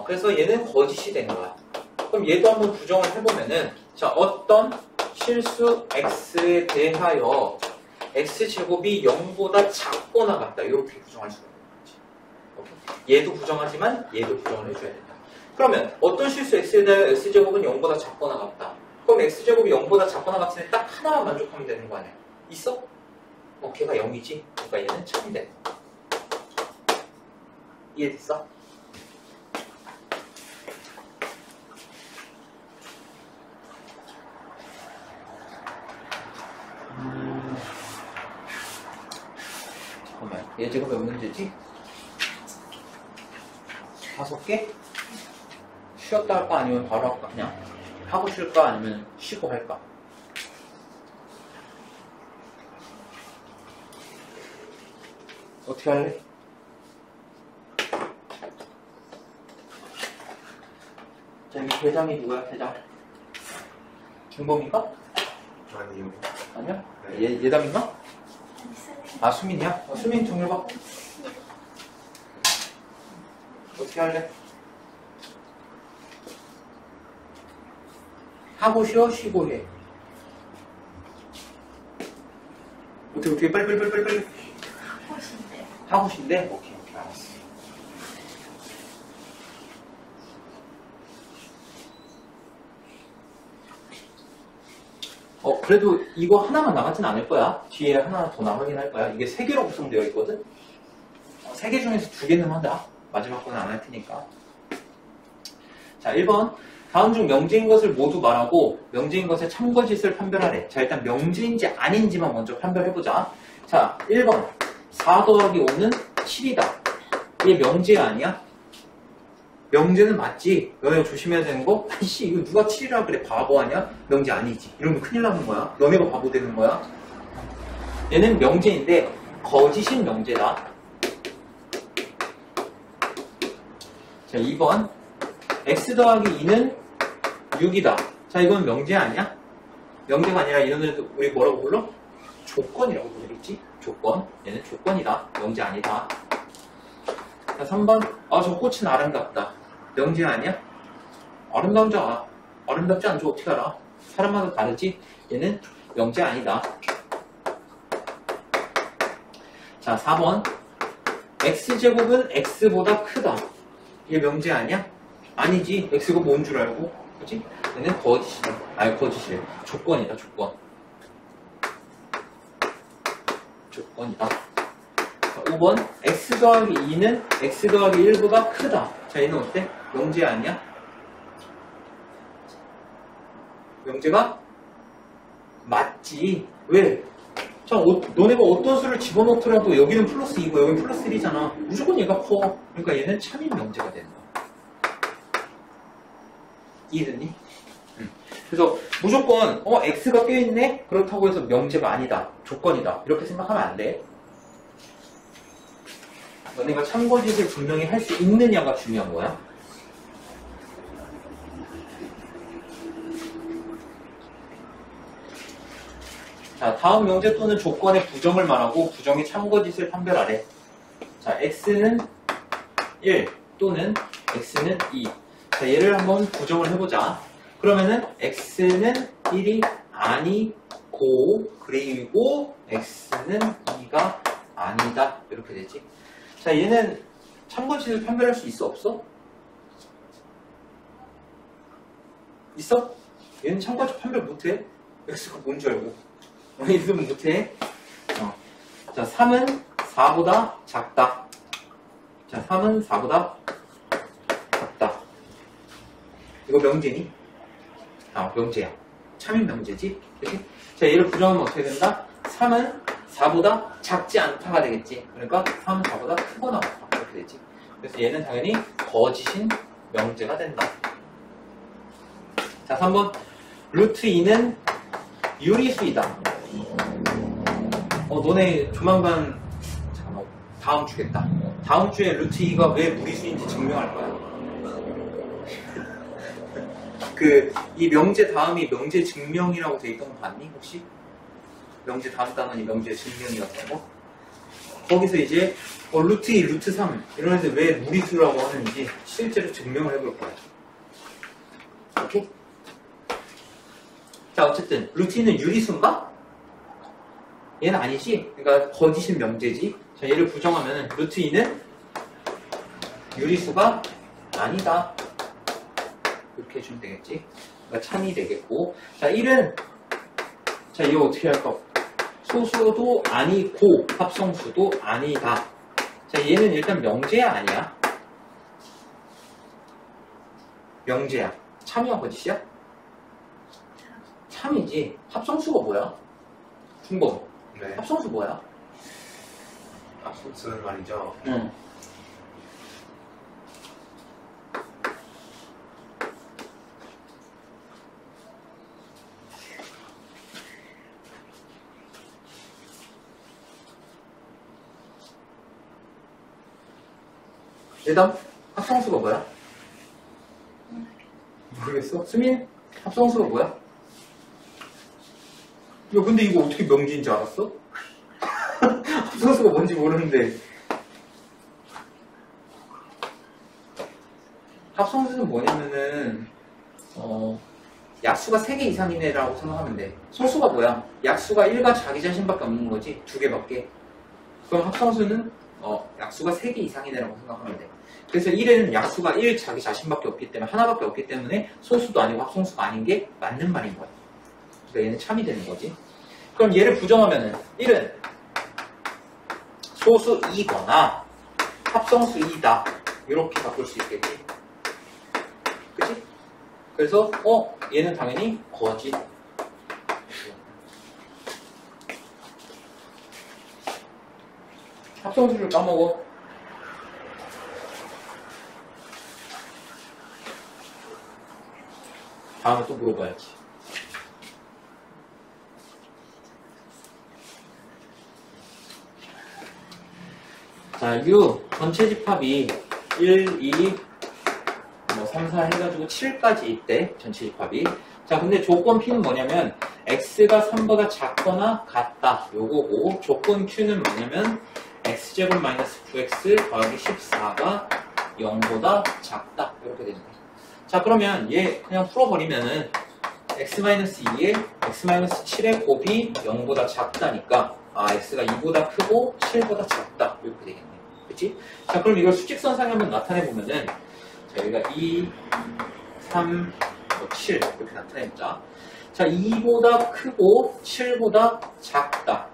그래서 얘는 거짓이 된 거야. 그럼 얘도 한번 부정을 해보면은, 자, 어떤 실수 x에 대하여 x제곱이 0보다 작거나 같다. 이렇게 부정할 수가 있는 거지. 오케이? 얘도 부정하지만 얘도 부정을 해줘야 된다. 그러면 어떤 실수 x에 대하여 x제곱은 0보다 작거나 같다. 그럼 x제곱이 0보다 작거나 같으면 딱 하나만 만족하면 되는 거 아니야? 있어? 걔가 0이지. 그러니까 얘는 참이 돼. 이해됐어? 잠깐만, 얘 지금 몇 문제지? 5개? 쉬었다 할까? 아니면 바로 할까? 그냥 하고 쉴까? 아니면 쉬고 할까? 어떻게 할래? 자, 여기 대장이 누구야? 대장? 준범인가? 아니요. 아니야? 예담인가? 아, 수민이야? 수민 정렬봐. 어떻게 할래? 하고 쉬어? 쉬고 해? 어떻게 빨리 하고 싶은데? 오케이, 알았어. 그래도 이거 하나만 나가진 않을 거야. 뒤에 하나 더 나가긴 할 거야. 이게 3개로 구성되어 있거든? 3개 중에서 2개는 하자. 마지막 거는 안 할 테니까. 자, 1번. 다음 중 명제인 것을 모두 말하고 명제인 것의 참거짓을 판별하래. 자, 일단 명제인지 아닌지만 먼저 판별해보자. 자, 1번. 4 더하기 5는 7이다. 얘 명제 아니야? 명제는 맞지? 너네가 조심해야 되는 거? 아이씨, 이거 누가 7이라 그래? 바보 아니야? 명제 아니지. 이러면 큰일 나는 거야. 너네가 바보 되는 거야. 얘는 명제인데 거짓인 명제다. 자, 2번. x 더하기 2는 6이다. 자, 이건 명제 아니야? 명제가 아니라 이놈들 우리 뭐라고 불러? 조건이라고 부르겠지? 조건. 얘는 조건이다. 명제 아니다. 자, 3번. 저 꽃은 아름답다. 명제 아니야? 아름답지 않죠? 어떻게 알아? 사람마다 다르지? 얘는 명제 아니다. 자, 4번. x제곱은 x보다 크다. 얘 명제 아니야? 아니지. x가 뭔 줄 알고? 그치? 얘는 거짓이다. 거짓이래. 조건이다, 조건. 조건이다. 자, 5번. x 더하기 2는 x 더하기 1보다 크다. 자, 얘는 어때? 명제 아니야? 명제가 맞지. 왜? 자, 너네가 어떤 수를 집어넣더라도 여기는 플러스 2고 여기는 플러스 1이잖아. 무조건 얘가 커. 그러니까 얘는 참인 명제가 되는 거야. 이해됐니? 그래서 무조건 x가 껴있네? 그렇다고 해서 명제가 아니다. 조건이다. 이렇게 생각하면 안 돼. 너네가 참고짓을 분명히 할 수 있느냐가 중요한 거야. 자, 다음 명제 또는 조건의 부정을 말하고 부정의 참고짓을 판별하래. 자, x는 1 또는 x는 2. 자, 얘를 한번 부정을 해보자. 그러면은 x는 1이 아니고 그리고 x는 2가 아니다. 이렇게 되지. 자, 얘는 참고짓을 판별할 수 있어? 없어? 있어? 얘는 참고짓 판별 못해? x가 뭔 줄 알고. 있으면 못해. 자, 3은 4보다 작다. 자, 3은 4보다 작다. 이거 명제니? 명제야. 참인 명제지? 그치? 자, 얘를 부정하면 어떻게 된다? 3은 4보다 작지 않다가 되겠지. 그러니까 3은 4보다 크거나 같다. 이렇게 되지. 그래서 얘는 당연히 거짓인 명제가 된다. 자, 3번. 루트 2는 유리수이다. 너네 조만간 잠깐만 다음 주겠다. 다음 주에 루트 2가 왜 무리수인지 증명할 거야. 이 명제 다음이 명제 증명이라고 돼 있던 거 봤니 혹시? 명제 다음 단원이 명제 증명이었다고? 거기서 이제 루트 2, 루트 3 이런 애들 왜 무리수라고 하는지 실제로 증명을 해볼 거야. 오케이? 자, 어쨌든 루트 2는 유리수인가? 얘는 아니지? 그러니까 거짓인 명제지. 자, 얘를 부정하면 루트 2는 유리수가 아니다. 이렇게 해주면 되겠지. 그러니까 참이 되겠고. 자, 1은 자, 이거 어떻게 할까? 소수도 아니고 합성수도 아니다. 자, 얘는 일단 명제야 아니야? 명제야. 참이야 거짓이야? 참이지. 합성수가 뭐야? 중범. 네. 합성수 뭐야? 합성수는 말이죠. 응. 일단 합성수가 뭐야? 모르겠어? 수민? 합성수가 뭐야? 야, 근데 이거 어떻게 명제인지 알았어? 합성수가 뭔지 모르는데. 합성수는 뭐냐면은, 약수가 3개 이상이네라고 생각하면 돼. 소수가 뭐야? 약수가 1과 자기 자신밖에 없는 거지. 2개밖에. 그럼 합성수는, 약수가 3개 이상이네라고 생각하면 돼. 그래서 1에는 약수가 1 자기 자신밖에 없기 때문에, 하나밖에 없기 때문에 소수도 아니고 합성수가 아닌 게 맞는 말인 거야. 그러니까 얘는 참이 되는 거지. 그럼 얘를 부정하면은 1은 소수 2거나 합성수 2다. 이렇게 바꿀 수 있겠지. 그치? 그래서 얘는 당연히 거짓. 합성수를 까먹어. 다음에 또 물어봐야지. 자, U 전체 집합이 1, 2, 3, 4 해가지고 7까지 있대. 전체 집합이. 자, 근데 조건 P는 뭐냐면 X가 3보다 작거나 같다. 요거고 조건 Q는 뭐냐면 X제곱 마이너스 9X 더하기 14가 0보다 작다. 이렇게 되는 거야. 자, 그러면 얘 그냥 풀어버리면은 X-2에 X-7의 곱이 0보다 작다니까 X가 2보다 크고 7보다 작다. 이렇게 되겠네. 그치? 자, 그럼 이걸 수직선상에 한번 나타내보면은 자, 여기가 2, 3, 7 이렇게 나타내보자. 자, 2보다 크고 7보다 작다.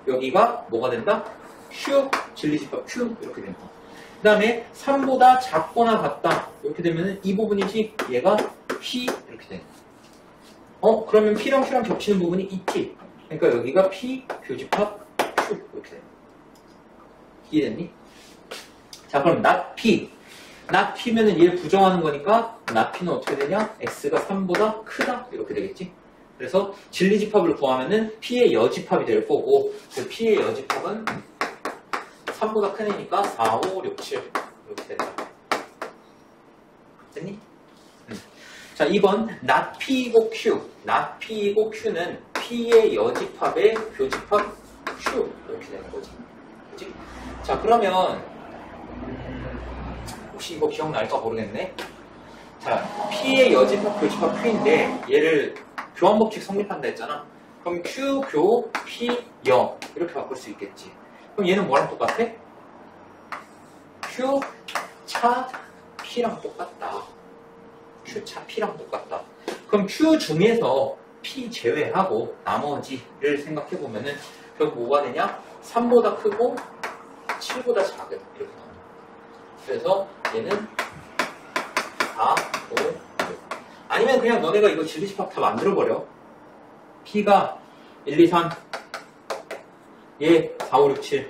여기가 뭐가 된다? Q, 진리집합 Q 이렇게 된다. 그 다음에 3보다 작거나 같다. 이렇게 되면은 이 부분이지 얘가 P 이렇게 된다. 그러면 P랑 Q랑 겹치는 부분이 2T. 그러니까 여기가 P 교집합 Q 이렇게 돼요. 이해됐니? 자, 그럼 not P. not P면은 얘를 부정하는 거니까 not P는 어떻게 되냐? X가 3보다 크다 이렇게 되겠지? 그래서 진리집합을 구하면은 P의 여집합이 될 거고 그 P의 여집합은 3보다 큰 애니까 4, 5, 6, 7 이렇게 된다. 됐니? 자, 2번 not P이고 Q. not P이고 Q는 P의 여집합의 교집합 Q 이렇게 되는 거지. 그치? 자, 그러면 혹시 이거 기억날까 모르겠네. 자, P의 여집합 교집합 Q인데 얘를 교환법칙 성립한다 했잖아. 그럼 Q, 교, P, 여 이렇게 바꿀 수 있겠지. 그럼 얘는 뭐랑 똑같아? Q, 차, P랑 똑같다. Q, 차, P랑 똑같다. 그럼 Q 중에서 P 제외하고 나머지를 생각해보면은 결국 뭐가 되냐? 3보다 크고 7보다 작은 이렇게 나온다. 그래서 얘는 4, 5, 6. 아니면 그냥 너네가 이거 진리집합 다 만들어버려. P가 1, 2, 3 얘 4, 5, 6, 7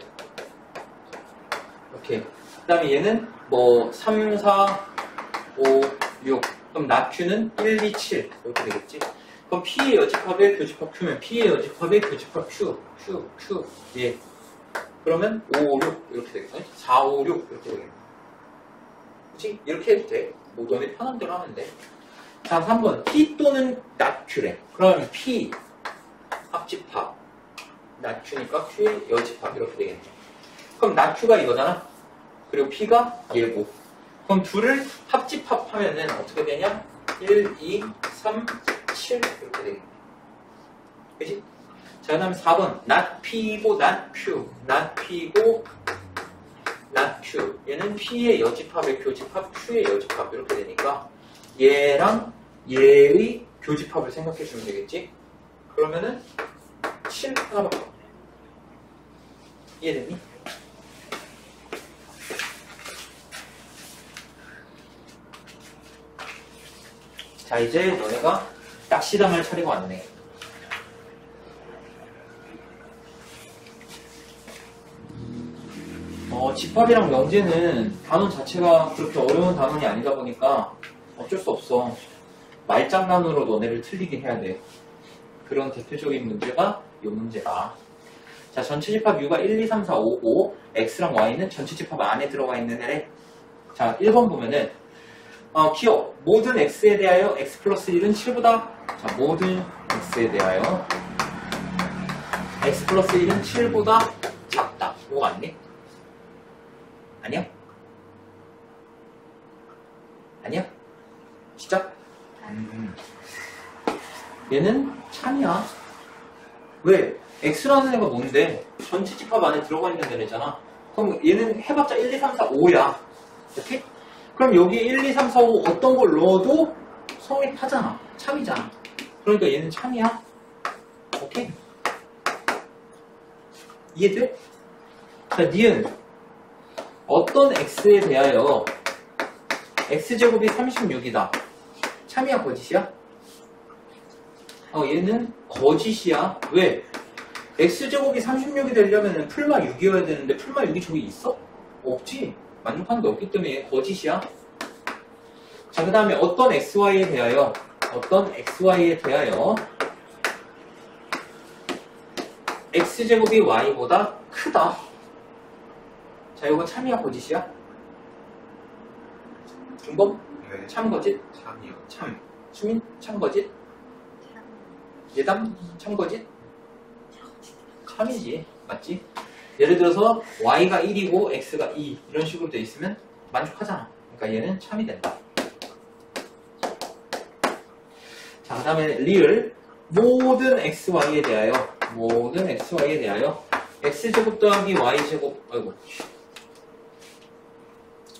이렇게. 그 다음에 얘는 뭐 3, 4, 5, 6 그럼 not Q는 1, 2, 7 이렇게 되겠지. 그럼 P의 여집합의 교집합 Q면 P의 여집합의 교집합 Q 예. 그러면 5, 5, 6 이렇게 되겠네. 4, 5, 6 이렇게 되겠네. 그치? 이렇게 해도 돼. 뭐 너네 편한 대로 하면 돼. 자, 3번 P 또는 not Q래. 그럼 P 합집합 not Q니까 Q의 여집합 이렇게 되겠네. 그럼 not Q가 이거잖아. 그리고 P가 얘고. 그럼 둘을 합집합하면은 어떻게 되냐? 1, 2, 3, 7 이렇게 되겠네. 그치? 자, 그 다음에 4번 not P고 not Q not P고 not Q 얘는 P의 여집합의 교집합 Q의 여집합 이렇게 되니까 얘랑 얘의 교집합을 생각해 주면 되겠지? 그러면은 7 하나밖에 없네. 이해됐니? 자, 이제 너네가 낚시당할 차례가 왔네. 집합이랑 명제는 단원 자체가 그렇게 어려운 단원이 아니다 보니까 어쩔 수 없어. 말장난으로 너네를 틀리게 해야 돼. 그런 대표적인 문제가 이 문제다. 자, 전체 집합 U가 1, 2, 3, 4, 5, 5 X랑 Y는 전체 집합 안에 들어가 있는 애래. 자, 1번 보면은 기억 모든 X에 대하여 X 플러스 1은 7보다 자, 모든 X에 대하여 X 플러스 1은 7보다 작다. 뭐 같니? 아니야? 아니야? 진짜? 얘는 참이야. 왜? X라는 애가 뭔데? 전체 집합 안에 들어가 있는 애잖아. 그럼 얘는 해봤자 1, 2, 3, 4, 5야. 이렇게? 그럼 여기 1, 2, 3, 4, 5 어떤 걸 넣어도 성립하잖아. 참이잖아. 그러니까 얘는 참이야. 오케이? 이해돼? 자, 니은 어떤 x에 대하여 x제곱이 36이다. 참이야, 거짓이야? 얘는 거짓이야. 왜? x제곱이 36이 되려면 풀마 6이어야 되는데 풀마 6이 저기 있어? 없지. 만족하는 게 없기 때문에 얘 거짓이야. 자, 그 다음에 어떤 xy에 대하여 x제곱이 y보다 크다. 자, 이거 참이야, 거짓이야? 중범? 네. 참, 거짓? 참이요. 참. 수민? 참, 거짓? 예담? 참, 거짓? 참이지. 맞지? 예를 들어서 y가 1이고 x가 2 이런 식으로 돼 있으면 만족하잖아. 그러니까 얘는 참이 된다. 자, 그 다음에 리을 모든 xy에 대하여 x제곱 더하기 y제곱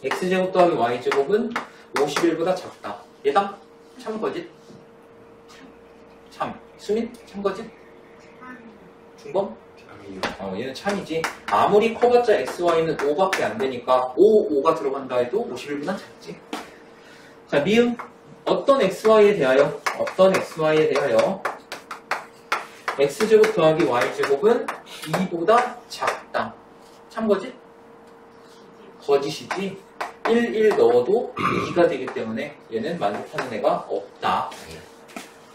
x제곱 더하기 y제곱은 51보다 작다. 예담? 참, 거짓? 참. 수민? 참, 거짓? 중범? 참이요. 얘는 참이지. 아무리 커봤자 xy는 5밖에 안 되니까 5가 들어간다 해도 51보다 작지. 자, 미음 어떤 xy에 대하여 x제곱 더하기 y제곱은 2보다 작다. 참거지? 거짓이지? 1, 1 넣어도 2가 되기 때문에 얘는 만족하는 애가 없다.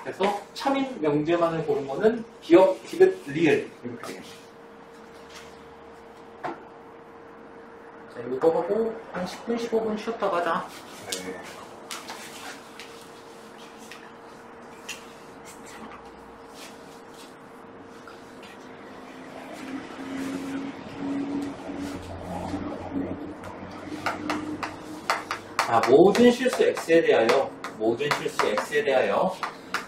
그래서 참인 명제만을 보는 거는 기억, 디귿, 리을 이렇게 되겠네. 자, 이거 하고 한 10분, 15분 쉬었다 가자. 네. 자, 모든 실수 x에 대하여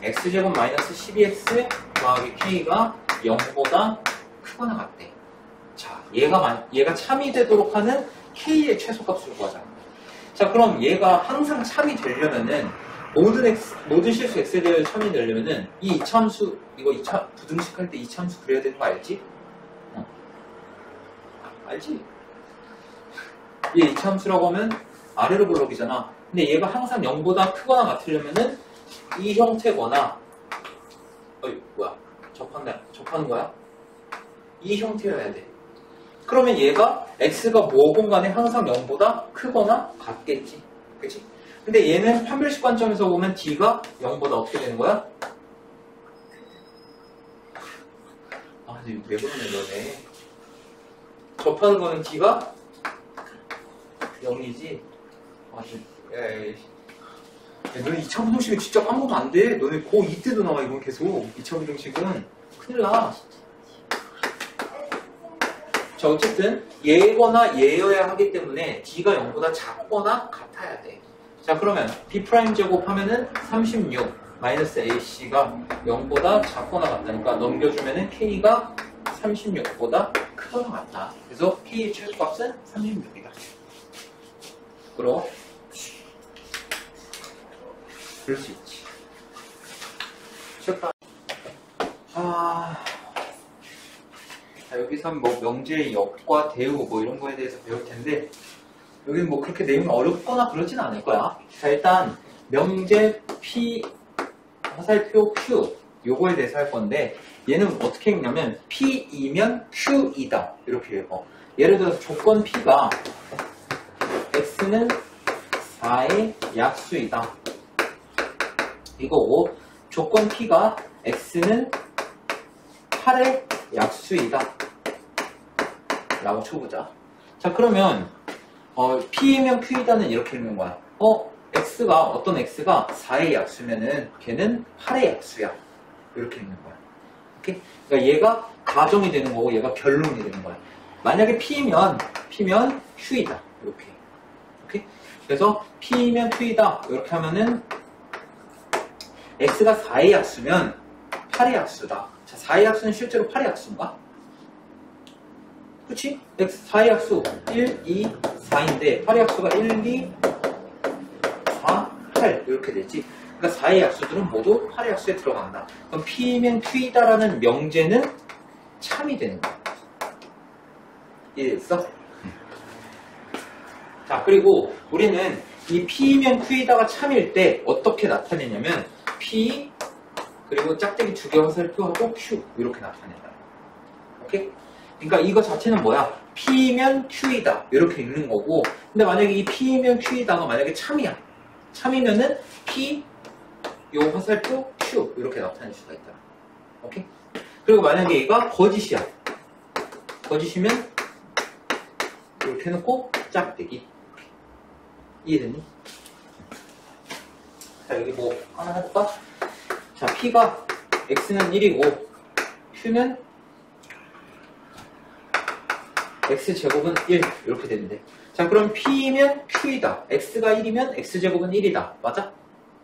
x제곱 마이너스 12x 더하기 k가 0보다 크거나 같대. 자, 얘가 참이 되도록 하는 k의 최소값을 구하자. 자, 그럼 얘가 항상 참이 되려면은 모든 실수 x에 대하여 참이 되려면은 이 이차함수 이거 부등식할 때 이차함수 그려야 되는 거 알지? 알지? 얘 이차함수라고 하면 아래로 블록이잖아. 근데 얘가 항상 0보다 크거나 같으려면은 이 형태거나 뭐야 접하는 거야? 이 형태여야 돼. 그러면 얘가 x가 뭐건 간에 항상 0보다 크거나 같겠지. 그치? 근데 얘는 판별식 관점에서 보면 d가 0보다 어떻게 되는 거야? 아, 근데 왜 그러네 너네. 접하는 거는 d가 0이지. 아, 너네 2차 부등식은 진짜 아무것도 안 돼. 너네 고2 때도 나와, 이건 계속. 2차 부등식은. 큰일 나. 자, 어쨌든, 얘거나 얘여야 하기 때문에 D가 0보다 작거나 같아야 돼. 자, 그러면 B' 제곱 하면은 36 마이너스 AC가 0보다 작거나 같다니까 넘겨주면은 K가 36보다 크거나 같다. 그래서 K의 최소값은 36이다. 그럼 그럴 수 있지. 쉬었다. 자, 여기선 뭐 명제의 역과 대우 뭐 이런 거에 대해서 배울 텐데 여기는 뭐 그렇게 내용이 어렵거나 그러진 않을 거야. 자, 일단 명제 P 화살표 Q 요거에 대해서 할 건데 얘는 어떻게 읽냐면 P이면 Q이다 이렇게 읽어. 예를 들어서 조건 P가 X는 4의 약수이다 이거고, 조건 P가 X는 8의 약수이다 라고 쳐보자. 자, 그러면 P이면 Q이다는 이렇게 읽는 거야. 어떤 X가 4의 약수면은 걔는 8의 약수야 이렇게 읽는 거야. 오케이? 그러니까 얘가 가정이 되는 거고 얘가 변론이 되는 거야. 만약에 P면 Q이다 이렇게. 오케이? 그래서 P면 Q이다 이렇게 하면은 X가 4의 약수면 8의 약수다. 자, 4의 약수는 실제로 8의 약수인가? 그치? X 4의 약수 1, 2, 4인데 8의 약수가 1, 2, 4, 8 이렇게 되지. 그러니까 4의 약수들은 모두 8의 약수에 들어간다. 그럼 P면 Q이다라는 명제는 참이 되는 거야. 이해됐어? 자, 그리고 우리는 이 P면 Q이다가 참일 때 어떻게 나타내냐면 P 그리고 짝대기 2개 화살표하고 Q 이렇게 나타낸다. 오케이? 그러니까 이거 자체는 뭐야? P면 Q이다 이렇게 읽는 거고, 근데 만약에 이 P면 Q이다가 만약에 참이야. 참이면은 P 요 화살표 Q 이렇게 나타낼 수가 있다. 오케이? 그리고 만약에 얘가 거짓이야. 거짓이면 이렇게 해놓고 짝대기. 이해됐니? 자, 여기 뭐 하나 해볼까? 자, P가 X는 1이고 Q는 X제곱은 1 이렇게 되는데, 자, 그럼 P면 Q이다. X가 1이면 X제곱은 1이다. 맞아?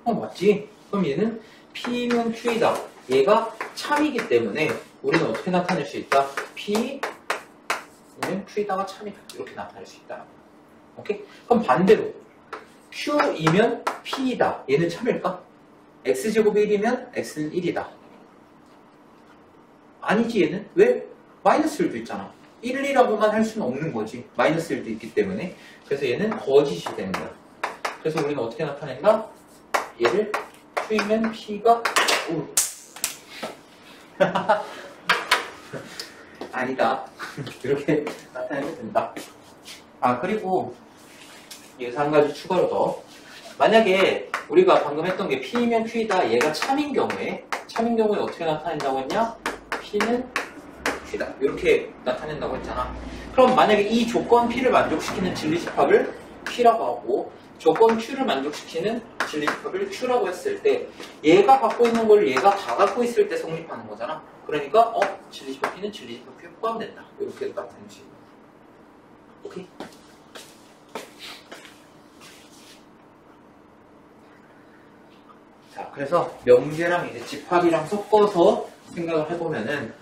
맞지? 그럼 얘는 P면 Q이다. 얘가 참이기 때문에 우리는 어떻게 나타낼 수 있다? P면 Q이다가 참이다. 이렇게 나타낼 수 있다. 오케이? 그럼 반대로 Q이면 P이다. 얘는 참일까? X제곱이 1이면 X는 1이다. 아니지, 얘는? 왜? 마이너스 1도 있잖아. 1, 2라고만 할 수는 없는 거지. 마이너스 1도 있기 때문에. 그래서 얘는 거짓이 되는 거야. 그래서 우리는 어떻게 나타낸다? 얘를 Q이면 P가 아니다. 이렇게 나타내면 된다. 아, 그리고 여기서 한 가지 추가로 더. 만약에 우리가 방금 했던 게 P면 Q이다. 얘가 참인 경우에 어떻게 나타낸다고 했냐? P는 Q다. 이렇게 나타낸다고 했잖아. 그럼 만약에 이 조건 P를 만족시키는 진리집합을 P라고 하고 조건 Q를 만족시키는 진리집합을 Q라고 했을 때 얘가 갖고 있는 걸 얘가 다 갖고 있을 때 성립하는 거잖아. 그러니까 진리집합 P는 진리집합 Q에 포함된다. 이렇게 나타내지. 오케이? 자, 그래서 명제랑 이제 집합이랑 섞어서 생각을 해보면은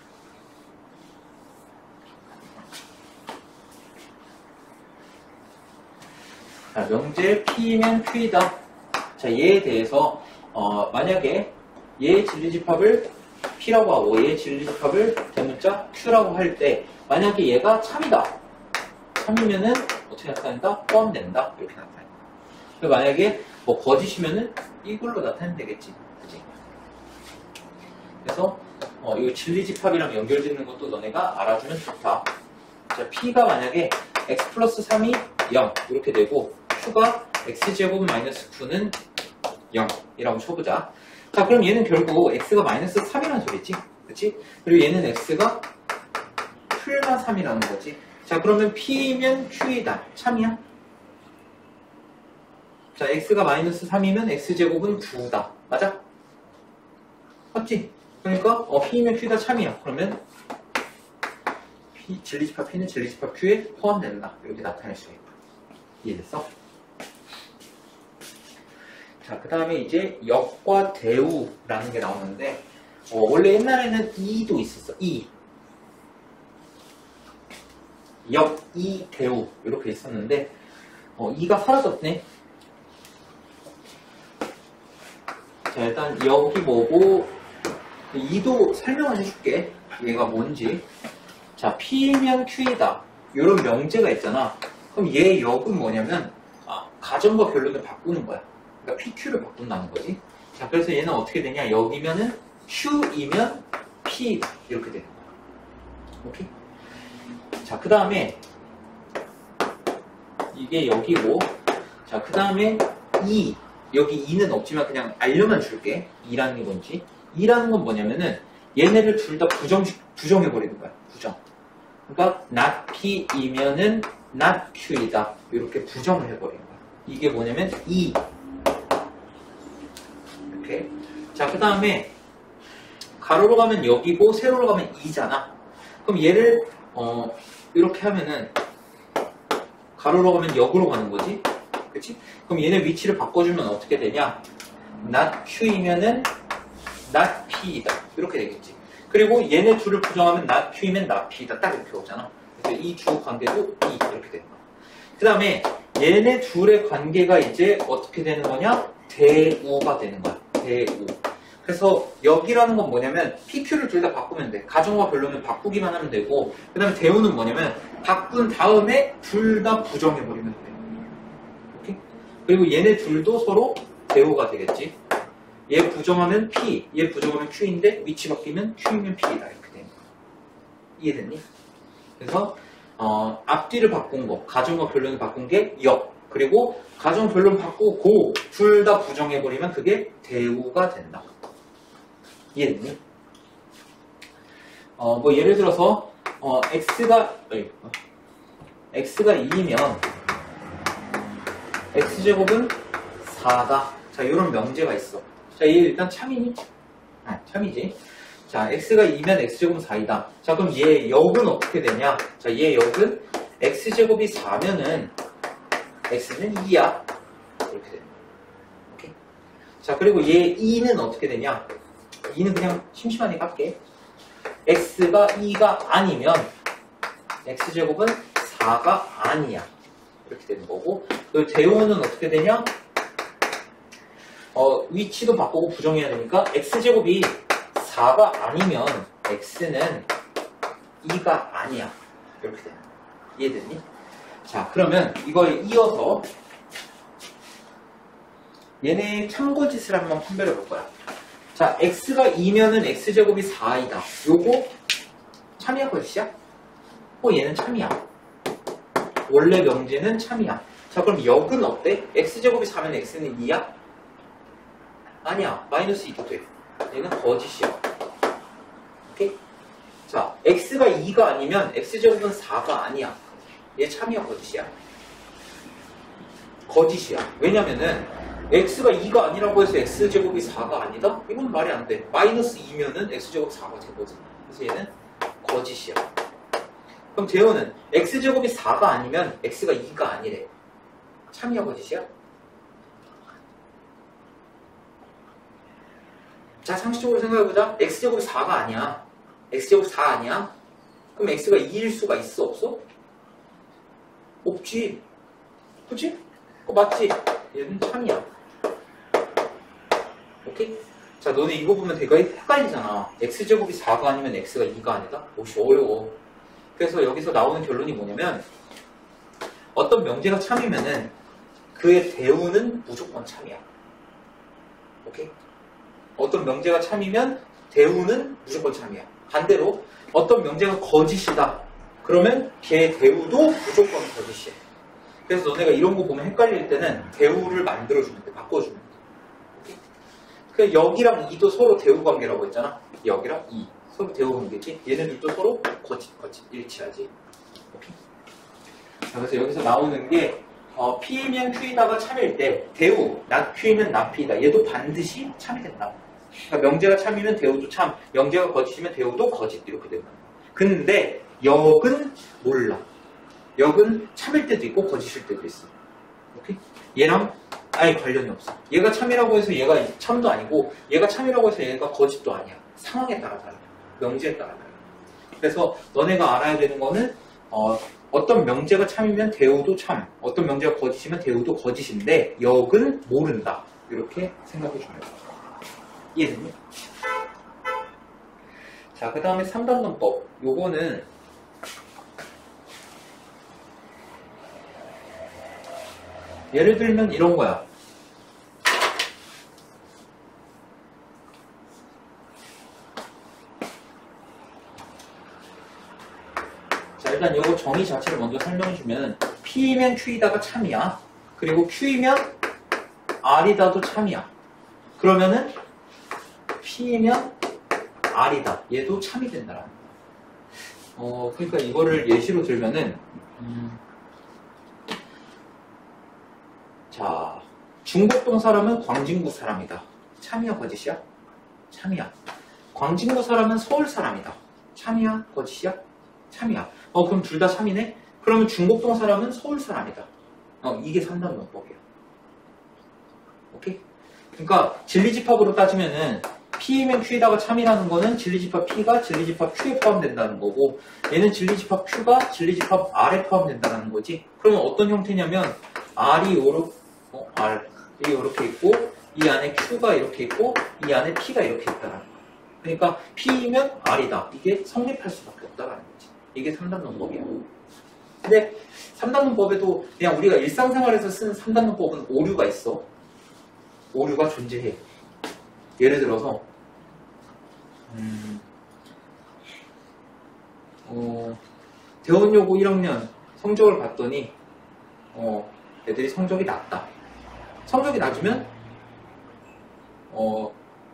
자, 명제 P면 Q이다. 자, 얘에 대해서 만약에 얘의 진리집합을 P라고 하고 얘의 진리집합을 대문자 Q라고 할 때 만약에 얘가 참이다. 참이면은 어떻게 나타낸다? 포함된다. 이렇게 나타낸다. 만약에 뭐 거짓이면은 이걸로 나타내면 되겠지. 그치? 그래서 이 진리집합이랑 연결짓는 것도 너네가 알아주면 좋다. 자, P가 만약에 x 플러스 3이 0 이렇게 되고 Q가 x제곱 마이너스 9는 0이라고 쳐보자. 자, 그럼 얘는 결국 x가 마이너스 3이라는 소리지. 그치? 그리고 얘는 x가 풀마 3이라는 거지. 자, 그러면 P면 Q이다. 참이야? 자, x가 마이너스 3이면 x제곱은 9다. 맞아? 맞지? 그러니까 P면 Q다 참이야. 그러면 진리집합 P는 진리집합 Q에 포함된다. 이렇게 나타낼 수 있다. 이해됐어? 자, 그 다음에 이제 역과 대우라는 게 나오는데 원래 옛날에는 이도 있었어. 역, 이, 대우 이렇게 있었는데 이가 사라졌네. 자, 일단 여기 뭐고 이도 설명을 해줄게. 얘가 뭔지. 자, P면 Q이다. 이런 명제가 있잖아. 그럼 얘 역은 뭐냐면 가정과 결론을 바꾸는 거야. 그러니까 PQ를 바꾼다는 거지. 자, 그래서 얘는 어떻게 되냐? 여기면은 Q이면 P 이렇게 되는 거야. 오케이? 자, 그 다음에 이게 여기고, 자, 그 다음에 여기 2는 없지만 그냥 알려만 줄게. 2라는 게 뭔지. 2라는 건 뭐냐면은 얘네를 둘 다 부정해버리는 거야. 부정. 그러니까 not P이면은 not Q이다. 이렇게 부정을 해버리는 거야. 이게 뭐냐면 2. 이렇게. 자, 그 다음에 가로로 가면 여기고 세로로 가면 2잖아. 그럼 얘를 이렇게 하면은 가로로 가면 역으로 가는 거지. 그치? 그럼 얘네 위치를 바꿔주면 어떻게 되냐? not Q이면은 not P이다. 이렇게 되겠지. 그리고 얘네 둘을 부정하면 not Q이면 not P이다. 딱 이렇게 오잖아. 그래서 이 주 관계도 이렇게 되는 거야. 그 다음에 얘네 둘의 관계가 이제 어떻게 되는 거냐? 대우가 되는 거야. 대우. 그래서 여기라는 건 뭐냐면 PQ를 둘 다 바꾸면 돼. 가정과 결론을 바꾸기만 하면 되고, 그 다음에 대우는 뭐냐면 바꾼 다음에 둘 다 부정해버리면 돼. 오케이? 그리고 얘네 둘도 서로 대우가 되겠지. 얘 부정하면 P, 얘 부정하면 Q인데 위치 바뀌면 Q이면 P이다. 이렇게 되는 거야. 이해됐니? 그래서 앞뒤를 바꾼 거, 가정과 결론을 바꾼 게 역. 그리고 가정 결론 바꾸고 둘 다 부정해버리면 그게 대우가 된다. 이해됐니? 뭐 예를 들어서 x가 2면 x제곱은 4다. 자, 이런 명제가 있어. 자, 얘 일단 참이니? 참이지. 자, x가 2면 x제곱은 4이다. 자, 그럼 얘 역은 어떻게 되냐? 자, 얘 역은 x제곱이 4면은 x는 2야. 이렇게 됩니다. 오케이? 자, 그리고 얘 2는 어떻게 되냐? 2는 그냥 심심하게 깎게. x가 2가 아니면 x제곱은 4가 아니야. 이렇게 되는 거고, 그 대우는 어떻게 되냐? 위치도 바꾸고 부정해야 되니까 x제곱이 4가 아니면 x는 2가 아니야. 이렇게 되는 거야. 이해됐니? 자, 그러면 이거에 이어서 얘네 참고짓을 한번 판별해 볼 거야. 자, x가 2면은 x제곱이 4이다. 요거 참이야, 거짓이야? 얘는 참이야. 원래 명제는 참이야. 자, 그럼 역은 어때? x제곱이 4면 x는 2야? 아니야. 마이너스 2도 돼. 얘는 거짓이야. 오케이? 자, x가 2가 아니면 x제곱은 4가 아니야. 얘 참이야, 거짓이야? 거짓이야. 왜냐면은 x가 2가 아니라고 해서 x제곱이 4가 아니다? 이건 말이 안 돼. 마이너스 2면은 x제곱 4가 되거든. 그래서 얘는 거짓이야. 그럼 재호는 x제곱이 4가 아니면 x가 2가 아니래. 참이야, 거짓이야? 자, 상식적으로 생각해보자. x제곱이 4가 아니야. x제곱 4 아니야? 그럼 x가 2일 수가 있어, 없어? 없지. 그치? 맞지? 얘는 참이야. 오케이? 자, 너네 이거 보면 되게 헷갈리잖아. x제곱이 4가 아니면 x가 2가 아니다? 혹시 어려워. 그래서 여기서 나오는 결론이 뭐냐면 어떤 명제가 참이면은 그의 대우는 무조건 참이야. 오케이? 어떤 명제가 참이면 대우는 무조건 참이야. 반대로 어떤 명제가 거짓이다. 그러면 걔의 대우도 무조건 거짓이야. 그래서 너네가 이런 거 보면 헷갈릴 때는 대우를 만들어주면 돼. 바꿔주면 돼. 오케이? 그 여기랑 이도 서로 대우 관계라고 했잖아. 여기랑 이 서로 대우 관계지. 얘네들도 서로 거짓 일치하지. 오케이? 자, 그래서 여기서 나오는 게 P이면 Q이다가 참일 때 대우, not Q이면 not P이다. 얘도 반드시 참이 된다. 그러니까 명제가 참이면 대우도 참, 명제가 거짓이면 대우도 거짓 이렇게 된다. 근데 역은 몰라. 역은 참일 때도 있고 거짓일 때도 있어. 오케이? 얘랑 아예 관련이 없어. 얘가 참이라고 해서 얘가 참도 아니고 얘가 참이라고 해서 얘가 거짓도 아니야. 상황에 따라 달라. 명제에 따라 달라. 그래서 너네가 알아야 되는 거는 어떤 명제가 참이면 대우도 참, 어떤 명제가 거짓이면 대우도 거짓인데 역은 모른다. 이렇게 생각해 주면 돼. 이해됐니? 자, 그 다음에 3단원법. 요거는 예를 들면 이런 거야. 자, 일단 요거 정의 자체를 먼저 설명해주면 P이면 Q이다가 참이야. 그리고 Q이면 R이다도 참이야. 그러면은 P이면 R이다. 얘도 참이 된다라는 거야. 그러니까 이거를 예시로 들면은 자, 중곡동 사람은 광진구 사람이다. 참이야, 거짓이야? 참이야. 광진구 사람은 서울 사람이다. 참이야, 거짓이야? 참이야. 그럼 둘 다 참이네? 그러면 중곡동 사람은 서울 사람이다. 이게 3단 논법이야. 오케이? 그러니까 진리집합으로 따지면은 P이면 Q에다가 참이라는 거는 진리집합 P가 진리집합 Q에 포함된다는 거고, 얘는 진리집합 Q가 진리집합 R에 포함된다는 거지. 그러면 어떤 형태냐면 R이 이렇게 있고, 이 안에 Q가 이렇게 있고, 이 안에 P가 이렇게 있다는 거야. 그러니까 P이면 R이다. 이게 성립할 수밖에 없다는 거지. 이게 3단 논법이야. 근데 3단 논법에도 그냥 우리가 일상생활에서 쓰는 3단 논법은 오류가 있어. 오류가 존재해. 예를 들어서 대원여고 1학년 성적을 봤더니 애들이 성적이 낮다. 성적이 낮으면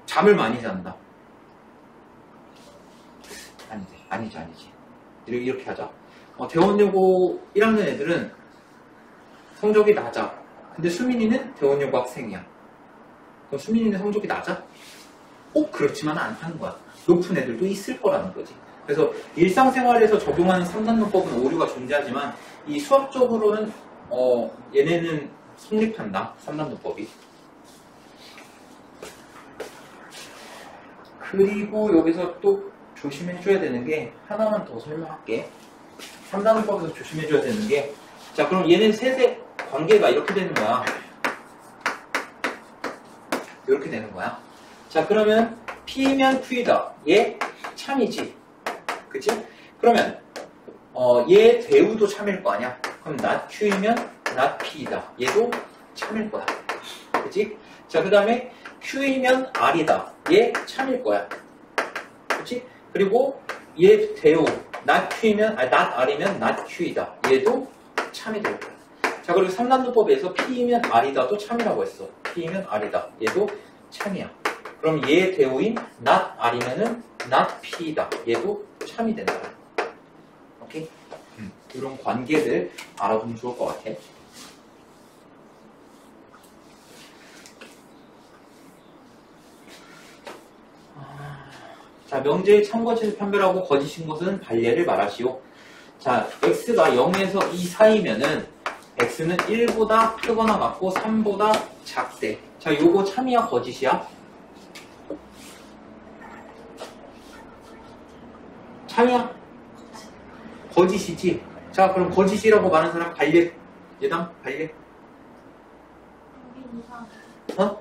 잠을 많이 잔다. 아니지. 이렇게 하자. 대원여고 1학년 애들은 성적이 낮아. 근데 수민이는 대원여고 학생이야. 그럼 수민이는 성적이 낮아? 꼭 그렇지만은 않다는 거야. 높은 애들도 있을 거라는 거지. 그래서 일상생활에서 적용하는 3단론법은 오류가 존재하지만 이 수학적으로는 얘네는 성립한다. 3단론법이. 그리고 여기서 또 조심해줘야 되는 게 하나만 더 설명할게. 3단원법에서 조심해줘야 되는 게, 자, 그럼 얘는 셋의 관계가 이렇게 되는 거야. 이렇게 되는 거야. 자, 그러면 P면 Q이다. 얘 참이지. 그치? 그러면 얘 대우도 참일 거 아니야. 그럼 not Q이면 not P이다. 얘도 참일 거야. 그치? 자, 그 다음에 Q이면 R이다. 얘 참일 거야. 그치? 그리고 얘 대오 not Q이면 not R이면 not Q이다. 얘도 참이 될 거야. 자, 그리고 3단도법에서 P이면 R이다도 참이라고 했어. P이면 R이다. 얘도 참이야. 그럼 얘 대오인 not R이면은 not P이다. 얘도 참이 된다. 오케이? 이런 관계들 알아보면 좋을 것 같아. 자, 명제의 참거짓을 판별하고 거짓인 것은 반례를 말하시오. 자, x가 0에서 2 사이면은 x는 1보다 크거나 같고 3보다 작대. 자, 요거 참이야 거짓이야? 참이야? 거짓이지? 자, 그럼 거짓이라고 말하는 사람 반례. 예당? 반례? 어?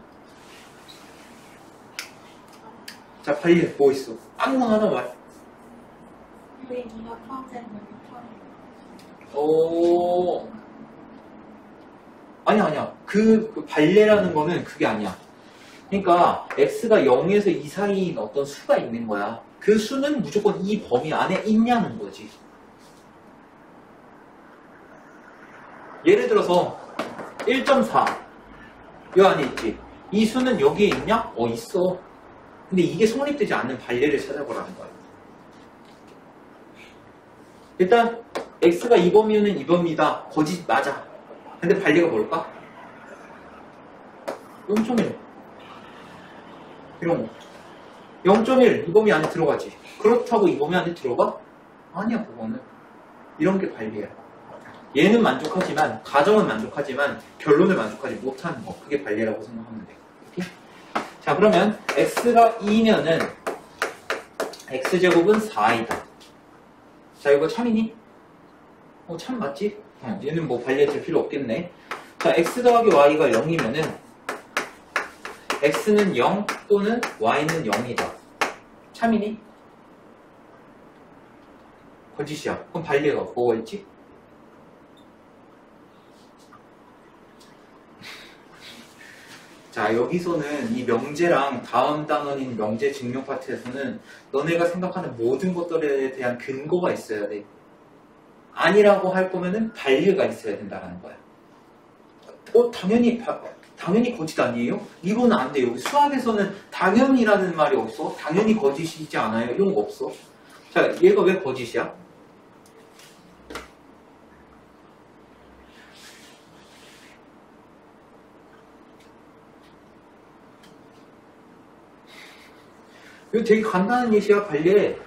자, 반례 뭐 있어? 아무나 하나 말. 왜 네가 포함되는 거야? 오. 아니야. 그 반례라는 거는 그게 아니야. 그러니까 x가 0에서 2 사이인 어떤 수가 있는 거야. 그 수는 무조건 이 범위 안에 있냐는 거지. 예를 들어서 1.4 요 안에 있지. 이 수는 여기에 있냐? 있어. 근데 이게 성립되지 않는 반례를 찾아보라는 거야. 일단 x가 이 범위는 이 범위다. 거짓 맞아. 근데 반례가 뭘까? 0.1 이런 거. 0.1 이 범위 안에 들어가지. 그렇다고 이 범위 안에 들어가? 아니야, 그거는. 이런 게 반례야. 얘는 만족하지만, 가정은 만족하지만 결론을 만족하지 못하는 거. 그게 반례라고 생각하면 돼. 오케이? 자, 그러면 x가 2면은 x제곱은 4이다. 자, 이거 참이니? 참 맞지? 얘는 뭐 반례 될 필요 없겠네. 자, x 더하기 y가 0이면은 x는 0 또는 y는 0이다. 참이니? 거짓이야. 그럼 반례가 뭐가 있지? 자, 여기서는 이 명제랑 다음 단원인 명제 증명 파트에서는 너네가 생각하는 모든 것들에 대한 근거가 있어야 돼. 아니라고 할 거면은 반례가 있어야 된다는 거야. 당연히 거짓 아니에요? 이거는 안 돼요. 수학에서는 당연히라는 말이 없어. 당연히 거짓이지 않아요. 이런 거 없어. 자, 얘가 왜 거짓이야? 이거 되게 간단한 예시야, 반례.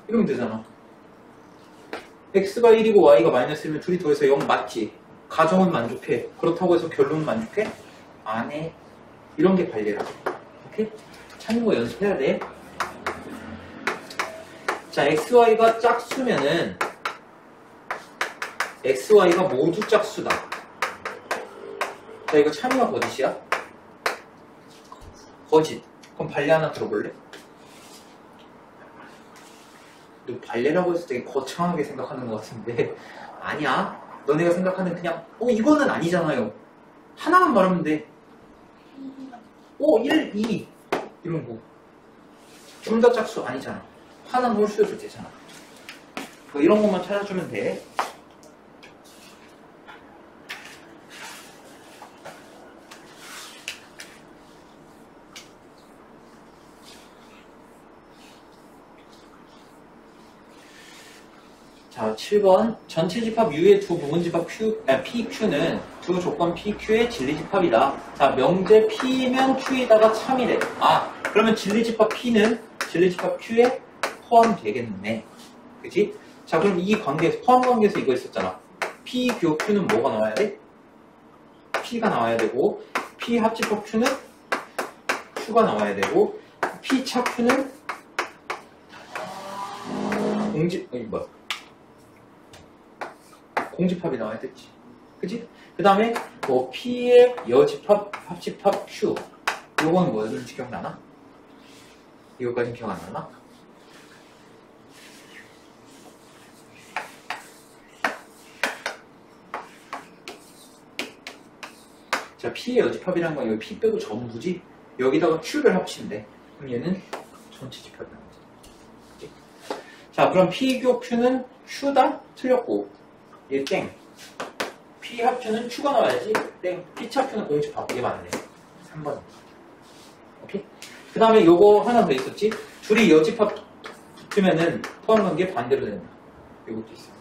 이러면 되잖아. x가 1이고 y가 마이너스면 둘이 더해서 0 맞지? 가정은 만족해. 그렇다고 해서 결론은 만족해? 안 해. 이런 게 반례라. 오케이? 찾는 거 연습해야 돼. 자, xy가 짝수면은 xy가 모두 짝수다. 자, 이거 참이야 거짓이야? 거짓. 그럼 반례 하나 들어볼래? 너 반례라고 해서 되게 거창하게 생각하는 것 같은데 아니야. 너네가 생각하는 그냥 이거는 아니잖아요. 하나만 말하면 돼. 1, 2 이런 거. 둘 다 짝수 아니잖아. 하나는 홀수여도 되잖아. 이런 것만 찾아주면 돼. 자, 7번. 전체 집합 U의 두 부분 집합 PQ는 두 조건 PQ의 진리 집합이다. 자, 명제 P면 Q에다가 참이래. 그러면 진리 집합 P는 진리 집합 Q에 포함되겠네. 그치? 자, 그럼 이 관계에서, 포함 관계에서 이거 있었잖아. P 교 Q는 뭐가 나와야 돼? P가 나와야 되고, P 합집합 Q는 Q가 나와야 되고, P 차 Q는 공집합이 나와야 됐지. 그치? 그 다음에 P의 여집합, 합집합 Q. 요거는 뭐였는지 기억나나? 이거까지 기억 안 나나? 자, P의 여집합이라는 건 여기 P 빼고 전부지. 여기다가 Q를 합친대. 그럼 얘는 전체 집합이라는 거지. 자, 그럼 P 교 Q는 Q다? 틀렸고. 얘 땡. P 합주는 Q가 나와야지. 땡. P 합주는 공집합. 이게 맞네. 3번. 오케이? 그 다음에 요거 하나 더 있었지? 둘이 여집합 붙으면은 포함관계 반대로 된다. 요것도 있어.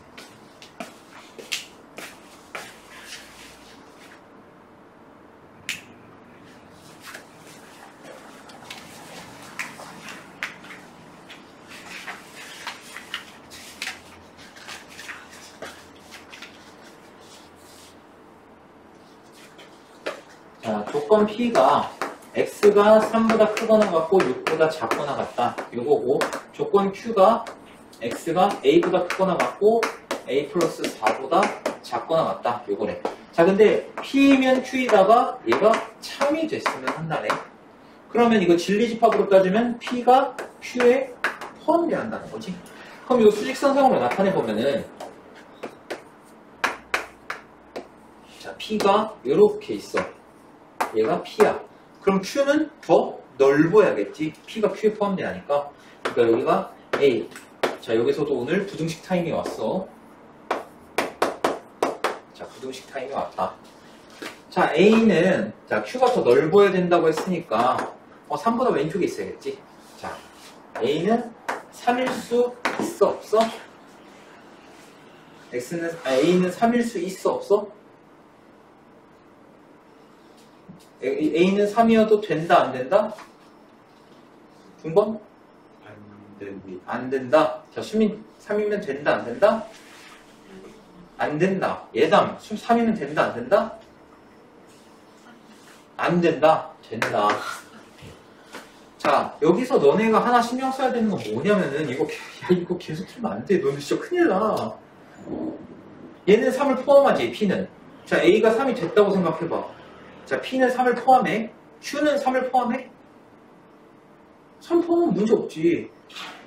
자, 조건 P가 X가 3보다 크거나 같고 6보다 작거나 같다. 요거고, 조건 Q가 X가 A보다 크거나 같고 A 플러스 4보다 작거나 같다. 요거래. 자, 근데 P면 Q이다가 얘가 참이 됐으면 한다네. 그러면 이거 진리집합으로 따지면 P가 Q에 포함돼야 한다는 거지. 그럼 이거 수직선상으로 나타내보면은, 자, P가 이렇게 있어. 얘가 P야. 그럼 Q는 더 넓어야겠지. P가 Q에 포함되니까. 그러니까 여기가 A. 자, 여기서도 오늘 부등식 타임이 왔어. 자, 부등식 타임이 왔다. 자, A는, 자, Q가 더 넓어야 된다고 했으니까 3보다 왼쪽에 있어야겠지. 자, A는 3일 수 있어 없어? A는 3일 수 있어 없어? A는 3이어도 된다 안 된다? 중번? 안 된다. 자, 수민 3이면 된다 안 된다? 안 된다. 예담 3이면 된다 안 된다? 안 된다. 된다. 자, 여기서 너네가 하나 신경 써야 되는 건 뭐냐면은 이거 계속 틀면 안 돼. 너네 진짜 큰일 나. 얘는 3을 포함하지. P는. 자, A가 3이 됐다고 생각해봐. 자, P는 3을 포함해. Q는 3을 포함해? 3 포함은 문제 없지.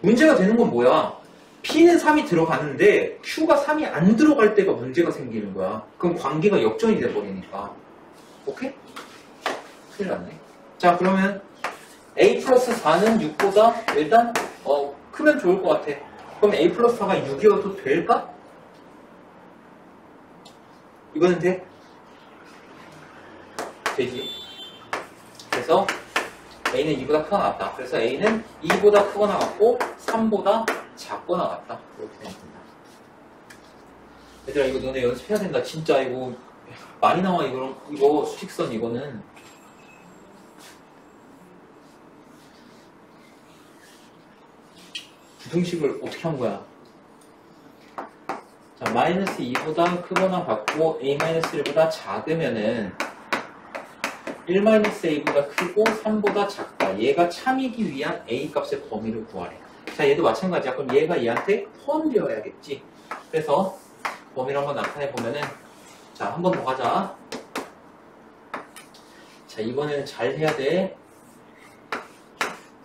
문제가 되는 건 뭐야? P는 3이 들어가는데 Q가 3이 안 들어갈 때가 문제가 생기는 거야. 그럼 관계가 역전이 돼버리니까. 오케이? 큰일 났네. 자, 그러면 A 플러스 4는 6보다 일단 크면 좋을 것 같아. 그럼 A 플러스 4가 6이어도 될까? 이거는 돼? 되지. 그래서 A는 2보다 크거나 같다. 그래서 A는 2보다 크거나 같고 3보다 작거나 같다. 이렇게 됩니다. 얘들아, 이거 너네 연습해야 된다. 진짜 이거 많이 나와. 이거 수직선 이거는. 부등식을 어떻게 한 거야? 자, 마이너스 2보다 크거나 같고 A-1보다 작으면은 1-a보다 크고 3보다 작다. 얘가 참이기 위한 A 값의 범위를 구하래. 자, 얘도 마찬가지야. 그럼 얘가 얘한테 포함되어야겠지. 그래서 범위를 한번 나타내보면은, 자, 한 번 더 가자. 자, 이번에는 잘 해야 돼.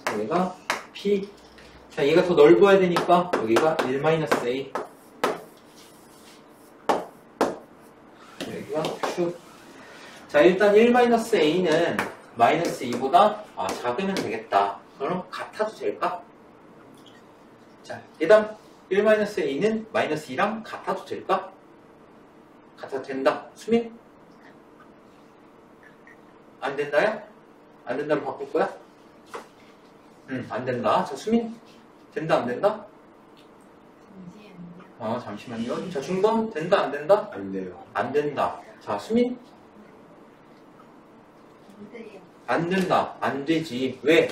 자, 얘가 P. 자, 얘가 더 넓어야 되니까 여기가 1-A. 여기가 Q. 자, 일단 1-A는 마이너스 2보다 작으면 되겠다. 그럼 같아도 될까? 자, 일단 1-A는 마이너스 2랑 같아도 될까? 같아도 된다. 수민? 안 된다야? 안 된다로 바꿀 거야? 안 된다. 자, 수민? 된다 안 된다? 잠시만요. 자, 중범 된다 안 된다? 안 돼요. 안 된다. 자, 수민? 안 된다. 안 되지. 왜?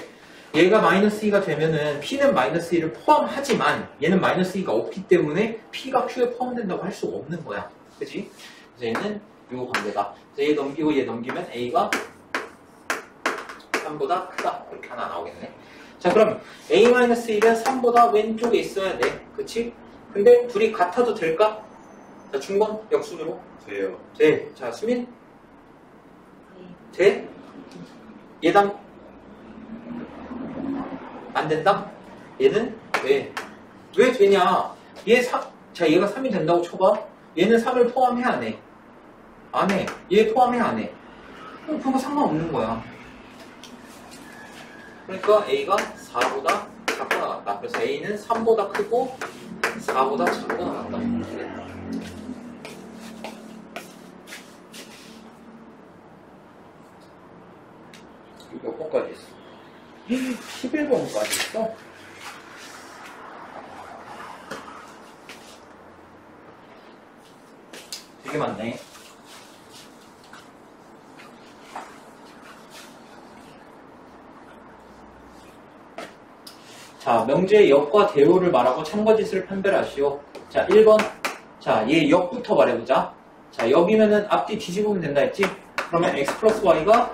얘가 마이너스 2가 되면은 P는 마이너스 2를 포함하지만 얘는 마이너스 2가 없기 때문에 P가 Q에 포함된다고 할 수가 없는 거야. 그치? 그래서 얘는 요 관계다. 그래서 얘 넘기고 얘 넘기면 A가 3보다 크다. 이렇게 하나 나오겠네. 자, 그럼 A-1은 3보다 왼쪽에 있어야 돼. 그치? 근데 둘이 같아도 될까? 자, 중번 역순으로. 돼요. 돼. 자, 수민? 돼? 얘당? 안 된다? 얘는? 왜? 왜 되냐? 자, 얘가 3이 된다고 쳐봐. 얘는 3을 포함해, 안 해? 안 해. 얘 포함해, 안 해? 그거 상관없는 거야. 그러니까 A가 4보다 작거나 같다. 그래서 A는 3보다 크고 4보다 작거나 같다. 이거 몇 번까지 했어? 11번까지 했어? 되게 많네. 자, 명제의 역과 대우를 말하고 참거짓을 판별하시오. 자, 1번. 자, 얘 역부터 말해보자. 자, 여기면은 앞뒤 뒤집으면 된다 했지? 그러면 x 플러스 y가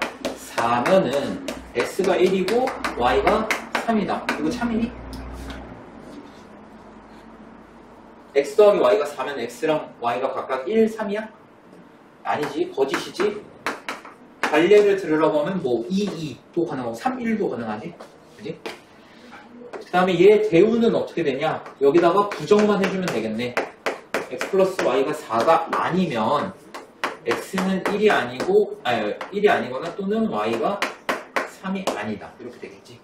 4면은 x가 1이고 y가 3이다. 이거 참이니? x 더하기 y가 4면 x랑 y가 각각 1, 3이야? 아니지. 거짓이지. 관례를 들으려고 하면 뭐 2, 2도 가능하고 3, 1도 가능하지. 그지? 그 다음에 얘 대우는 어떻게 되냐? 여기다가 부정만 해주면 되겠네. x 플러스 y가 4가 아니면 x는 1이 아니고 1이 아니거나 또는 y가 3이 아니다. 이렇게 되겠지.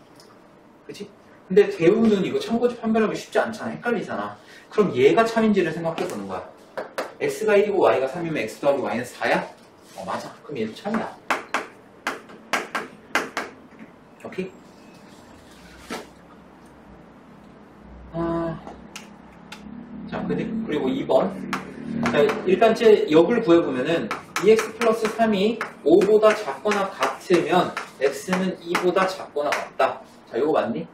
그치? 근데 대우는 이거 참고지 판별하기 쉽지 않잖아. 헷갈리잖아. 그럼 얘가 참인지를 생각해 보는 거야. x가 1이고 y가 3이면 x 더하기 y는 4야? 맞아. 그럼 얘도 참이야. 오케이? 자, 그리고 2번. 자, 일단 제 역을 구해보면은 2x 플러스 3이 5보다 작거나 같으면 x는 2보다 작거나 같다. 자, 이거 맞니?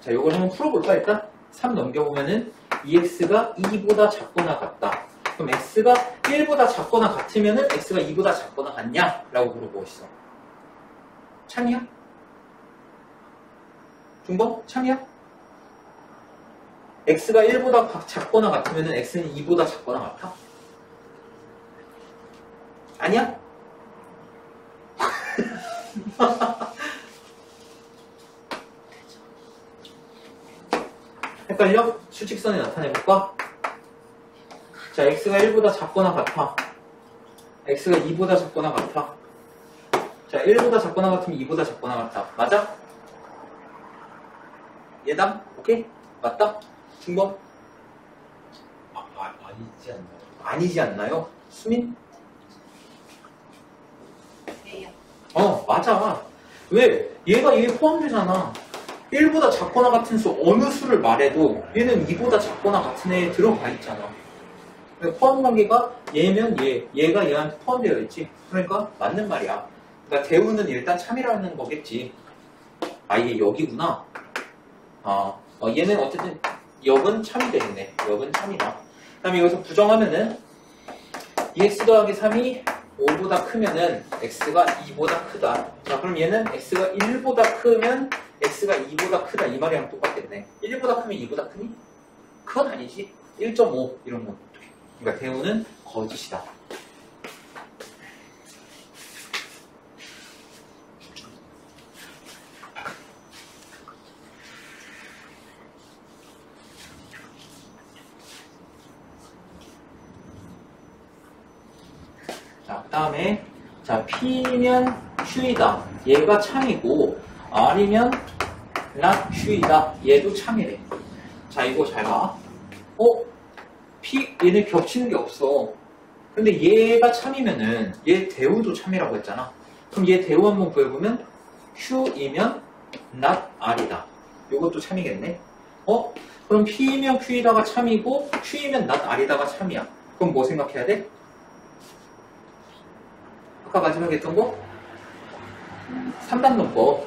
자, 이걸 한번 풀어볼까, 일단? 3 넘겨보면은 2x가 2보다 작거나 같다. 그럼 x가 1보다 작거나 같으면은 x가 2보다 작거나 같냐? 라고 물어보고 있어. 참이야? 중번? 참이야? x가 1보다 작거나 같으면 x는 2보다 작거나 같아? 아니야? 헷갈려? 수직선에 나타내볼까? 자, x가 1보다 작거나 같아. x가 2보다 작거나 같아. 자, 1보다 작거나 같으면 2보다 작거나 같아. 맞아? 예담? 오케이? 맞다? 중범? 아니지 않나요? 아니지 않나요? 수민? A요. 맞아. 왜? 얘가 얘 포함되잖아. 1보다 작거나 같은 수 어느 수를 말해도 얘는 2보다 작거나 같은 애에 들어가 있잖아. 포함 관계가 얘면 얘가 얘한테 포함되어 있지. 그러니까 맞는 말이야. 그러니까 대우는 일단 참이라는 거겠지. 이게 역이구나. 얘는 어쨌든 역은 참이 되겠네. 역은 참이다. 그 다음에 여기서 부정하면은 2x 더하기 3이 5보다 크면은 x가 2보다 크다. 자, 그럼 얘는 x가 1보다 크면 x가 2보다 크다. 이 말이랑 똑같겠네. 1보다 크면 2보다 크니? 그건 아니지. 1.5 이런 거. 그러니까 대우는 거짓이다. 자, 그 다음에 자, P면 Q이다. 얘가 참이고 R이면 not Q이다. 얘도 참이래. 자, 이거 잘 봐. P, 얘네 겹치는 게 없어. 근데 얘가 참이면은 얘 대우도 참이라고 했잖아. 그럼 얘 대우 한번 구해보면 Q이면 not R이다. 이것도 참이겠네. 그럼 P면 Q이다가 참이고 Q이면 not R이다가 참이야. 그럼 뭐 생각해야 돼? 아까 마지막에 했던 거? 3단론법.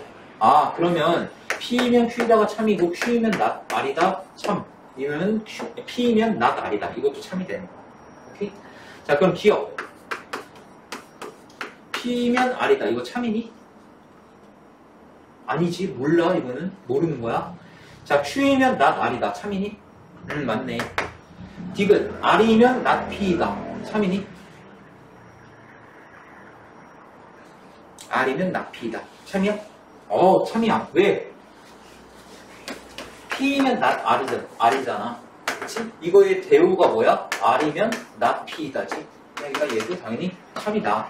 그러면 P면 Q이다가 참이고 Q이면 not R이다 참. 이면 P면 not R이다. 이것도 참이 되는 거야. 오케이? 자, 그럼 기억. P면 R이다. 이거 참이니? 아니지. 몰라. 이거는 모르는 거야. 자, Q이면 not R이다. 참이니? 맞네. 디귿. R이면 not P이다. 참이니? R이면 not P이다. 참이야? 참이야. 왜? P면 not R이잖아. 그치? 이거의 대우가 뭐야? R이면 not P이다지. 그러니까 얘도 당연히 참이다.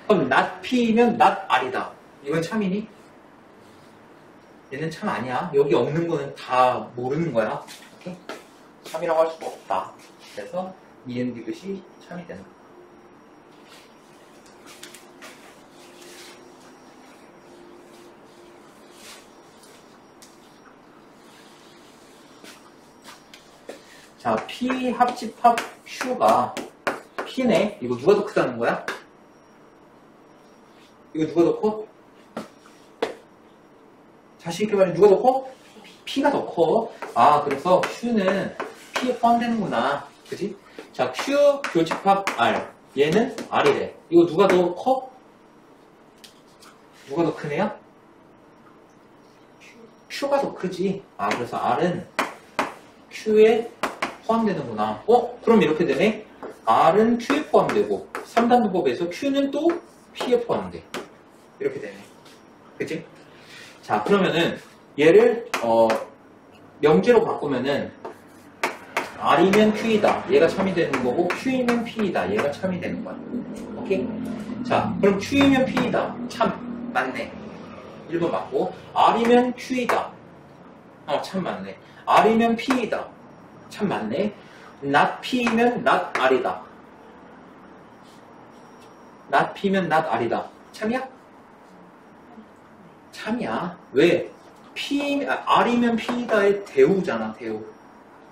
그럼 not P면 not R이다. 이건 참이니? 얘는 참 아니야. 여기 없는 거는 다 모르는 거야. 오케이? 참이라고 할 수가 없다. 그래서 이엔디귿이 참이 된다. 자, P 합집합 Q가 P네. 이거 누가 더 크다는 거야? 이거 누가 더 커? 다시 이렇게 말해, 누가 더 커? P가 더 커. 아, 그래서 Q는 P에 포함되는구나. 그지? 자, Q 교집합 R. 얘는 R이래. 이거 누가 더 커? 누가 더 크네요? Q가 더 크지. 아, 그래서 R은 Q에 포함되는구나. 그럼 이렇게 되네. R은 Q에 포함되고 3단도법에서 Q는 또 P에 포함돼. 이렇게 되네. 그치? 자, 그러면은 얘를 명제로 바꾸면은 R이면 Q이다. 얘가 참이 되는 거고 Q이면 P이다. 얘가 참이 되는 거야. 오케이? 자, 그럼 Q이면 P이다. 참 맞네. 1번 맞고 R이면 Q이다. 참 맞네. R이면 P이다. 참 맞네. not P면 not R이다. not P면 not R이다. 참이야? 참이야. 왜? R이면 P이다의 대우잖아, 대우.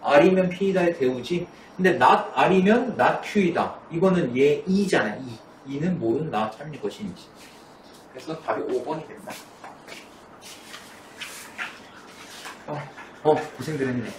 R이면 P이다의 대우지. 근데 not R이면 not Q이다. 이거는 얘 E잖아, E. E는 모른다, 참인 것인지. 그래서 답이 5번이 된다. 고생들 했네.